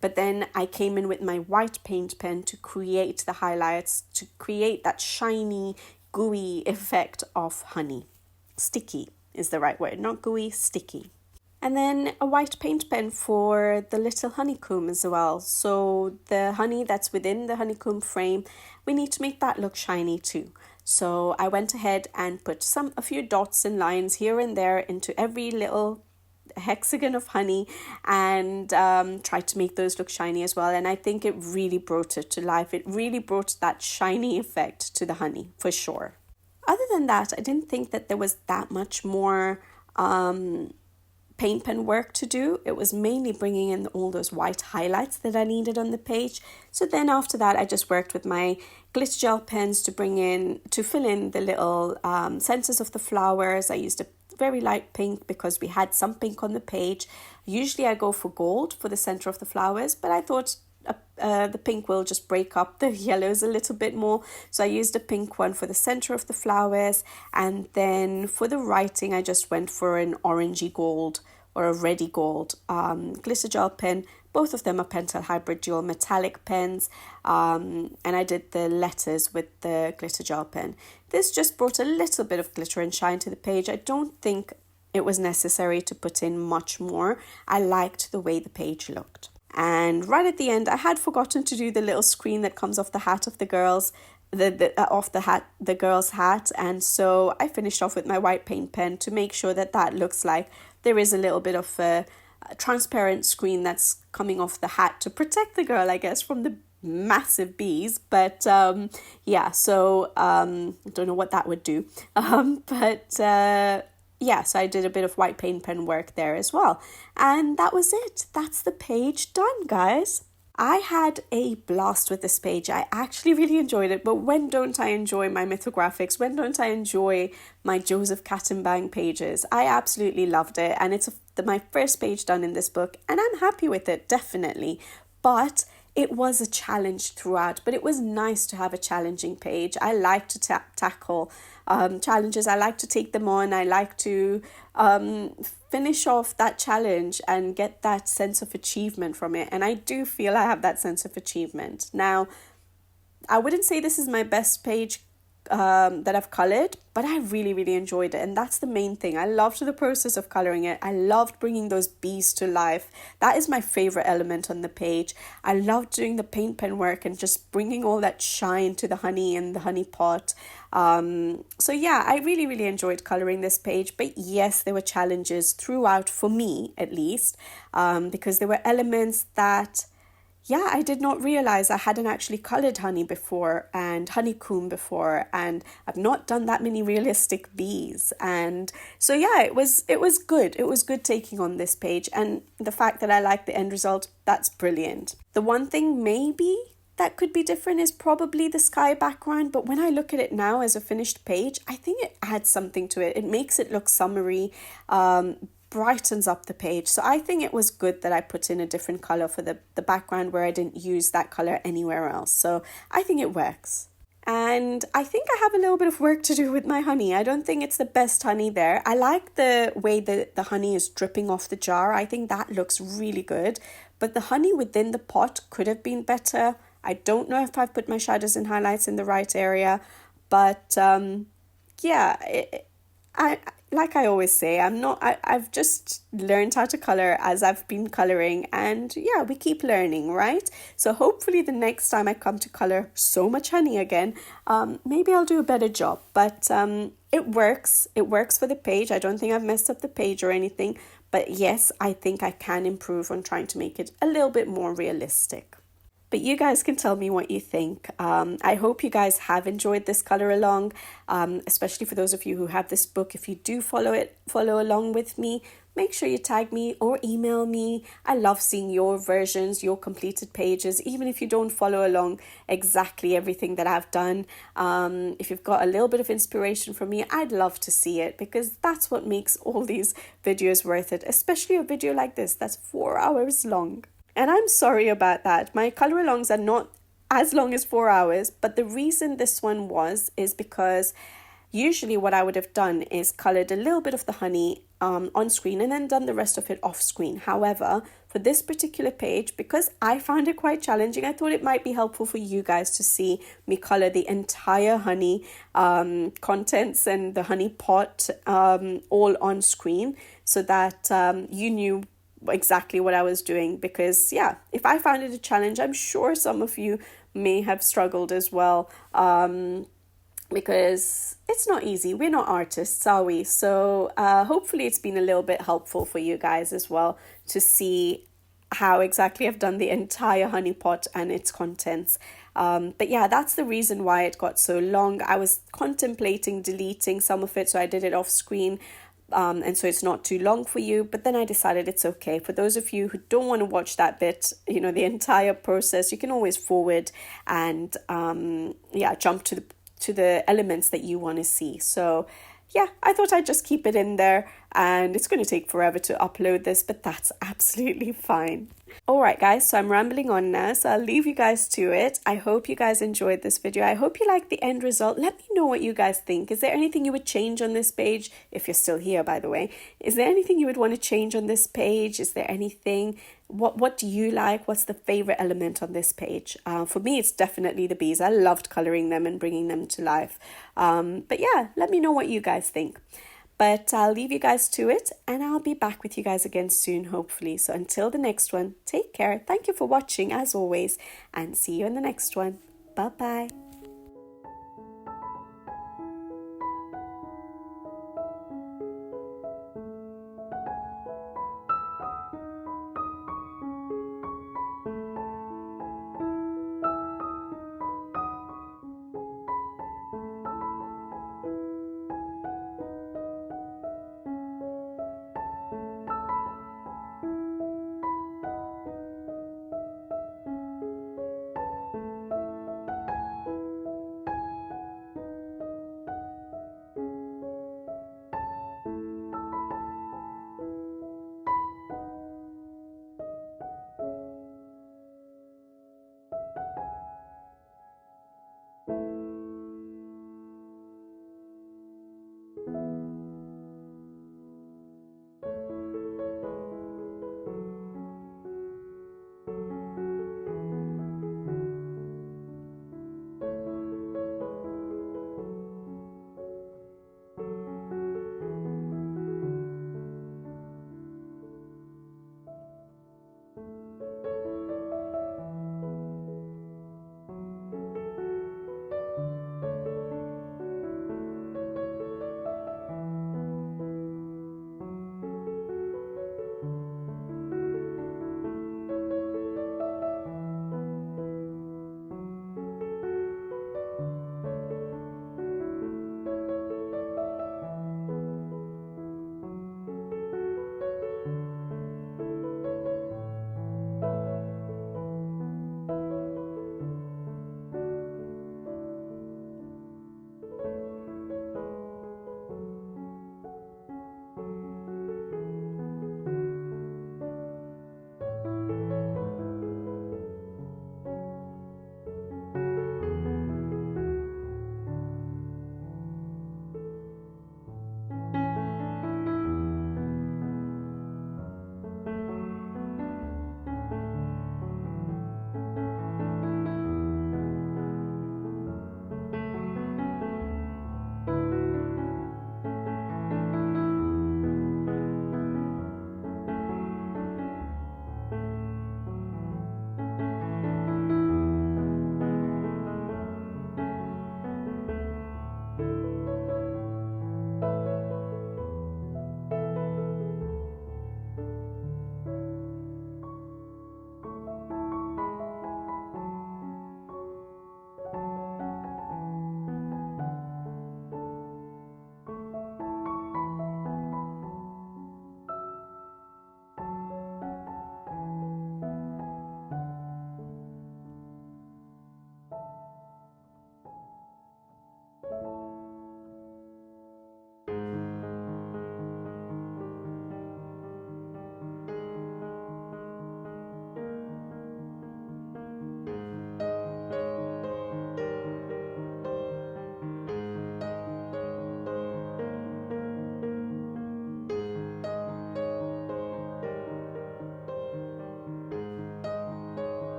but then I came in with my white paint pen to create the highlights, to create that shiny, gooey effect of honey. Sticky is the right word, not gooey, sticky. And then a white paint pen for the little honeycomb as well. So the honey that's within the honeycomb frame, we need to make that look shiny too. So I went ahead and put a few dots and lines here and there into every little hexagon of honey, and tried to make those look shiny as well. And I think it really brought it to life. It really brought that shiny effect to the honey for sure. Other than that, I didn't think that there was that much more paint pen work to do. It was mainly bringing in all those white highlights that I needed on the page. So then after that, I just worked with my glitter gel pens to fill in the little centers of the flowers. I used a very light pink because we had some pink on the page. Usually I go for gold for the center of the flowers, but I thought the pink will just break up the yellows a little bit more. So I used a pink one for the center of the flowers, and then for the writing I just went for an orangey gold or a reddy gold glitter gel pen. Both of them are Pentel hybrid dual metallic pens, and I did the letters with the glitter gel pen. This just brought a little bit of glitter and shine to the page. I don't think it was necessary to put in much more. I liked the way the page looked. And right at the end, I had forgotten to do the little screen that comes off the hat of the girls, the girl's hat. And so I finished off with my white paint pen to make sure that looks like there is a little bit of a transparent screen that's coming off the hat to protect the girl, I guess, from the massive bees. But so I don't know what that would do. So I did a bit of white paint pen work there as well. And that was it. That's the page done, guys. I had a blast with this page. I actually really enjoyed it. But when don't I enjoy my mythographics? When don't I enjoy my Joseph Catimbang pages? I absolutely loved it. And it's my first page done in this book. And I'm happy with it, definitely. But it was a challenge throughout, but it was nice to have a challenging page. I like to tackle challenges. I like to take them on. I like to finish off that challenge and get that sense of achievement from it. And I do feel I have that sense of achievement. Now, I wouldn't say this is my best page that I've colored, but I really enjoyed it, and that's the main thing. I loved the process of coloring it. I loved bringing those bees to life. That is my favorite element on the page. I loved doing the paint pen work and just bringing all that shine to the honey and the honey pot. So yeah, I really enjoyed coloring this page, but yes, there were challenges throughout, for me at least, because there were elements that, yeah, I did not realize. I hadn't actually colored honey before and honeycomb before, and I've not done that many realistic bees. And so yeah, it was good. It was good taking on this page, and the fact that I like the end result, that's brilliant. The one thing maybe that could be different is probably the sky background, but when I look at it now as a finished page, I think it adds something to it. It makes it look summery, brightens up the page. So I think it was good that I put in a different color for the background where I didn't use that color anywhere else. So I think it works. And I think I have a little bit of work to do with my honey. I don't think it's the best honey there. I like the way the honey is dripping off the jar. I think that looks really good. But the honey within the pot could have been better. I don't know if I've put my shadows and highlights in the right area. But yeah, like I always say, I've just learned how to color as I've been coloring, and yeah, we keep learning, right? So hopefully the next time I come to color so much honey again, maybe I'll do a better job. But it works for the page. I don't think I've messed up the page or anything, but yes, I think I can improve on trying to make it a little bit more realistic. But you guys can tell me what you think. I hope you guys have enjoyed this color along, especially for those of you who have this book. If you do follow along with me, make sure you tag me or email me. I love seeing your versions, your completed pages, even if you don't follow along exactly everything that I've done. If you've got a little bit of inspiration from me, I'd love to see it, because that's what makes all these videos worth it, especially a video like this that's 4 hours long. And I'm sorry about that. My color alongs are not as long as 4 hours, but the reason this one is because usually what I would have done is colored a little bit of the honey on screen and then done the rest of it off screen. However, for this particular page, because I found it quite challenging, I thought it might be helpful for you guys to see me color the entire honey contents and the honey pot all on screen, so that you knew exactly what I was doing. Because yeah, if I found it a challenge, I'm sure some of you may have struggled as well, because it's not easy. We're not artists, are we? So hopefully it's been a little bit helpful for you guys as well to see how exactly I've done the entire honey pot and its contents. But yeah, that's the reason why it got so long. I was contemplating deleting some of it, so I did it off screen. And so it's not too long for you, but then I decided it's okay. For those of you who don't want to watch that bit, the entire process, you can always forward and jump to the elements that you want to see. So yeah, I thought I'd just keep it in there, and it's going to take forever to upload this, but that's absolutely fine. Alright guys, so I'm rambling on now, so I'll leave you guys to it. I hope you guys enjoyed this video. I hope you liked the end result. Let me know what you guys think. Is there anything you would change on this page? If you're still here, by the way. Is there anything you would want to change on this page? Is there anything? What do you like? What's the favorite element on this page? For me, it's definitely the bees. I loved coloring them and bringing them to life. But yeah, let me know what you guys think. But I'll leave you guys to it, and I'll be back with you guys again soon, hopefully. So until the next one, take care. Thank you for watching, as always, and see you in the next one. Bye-bye.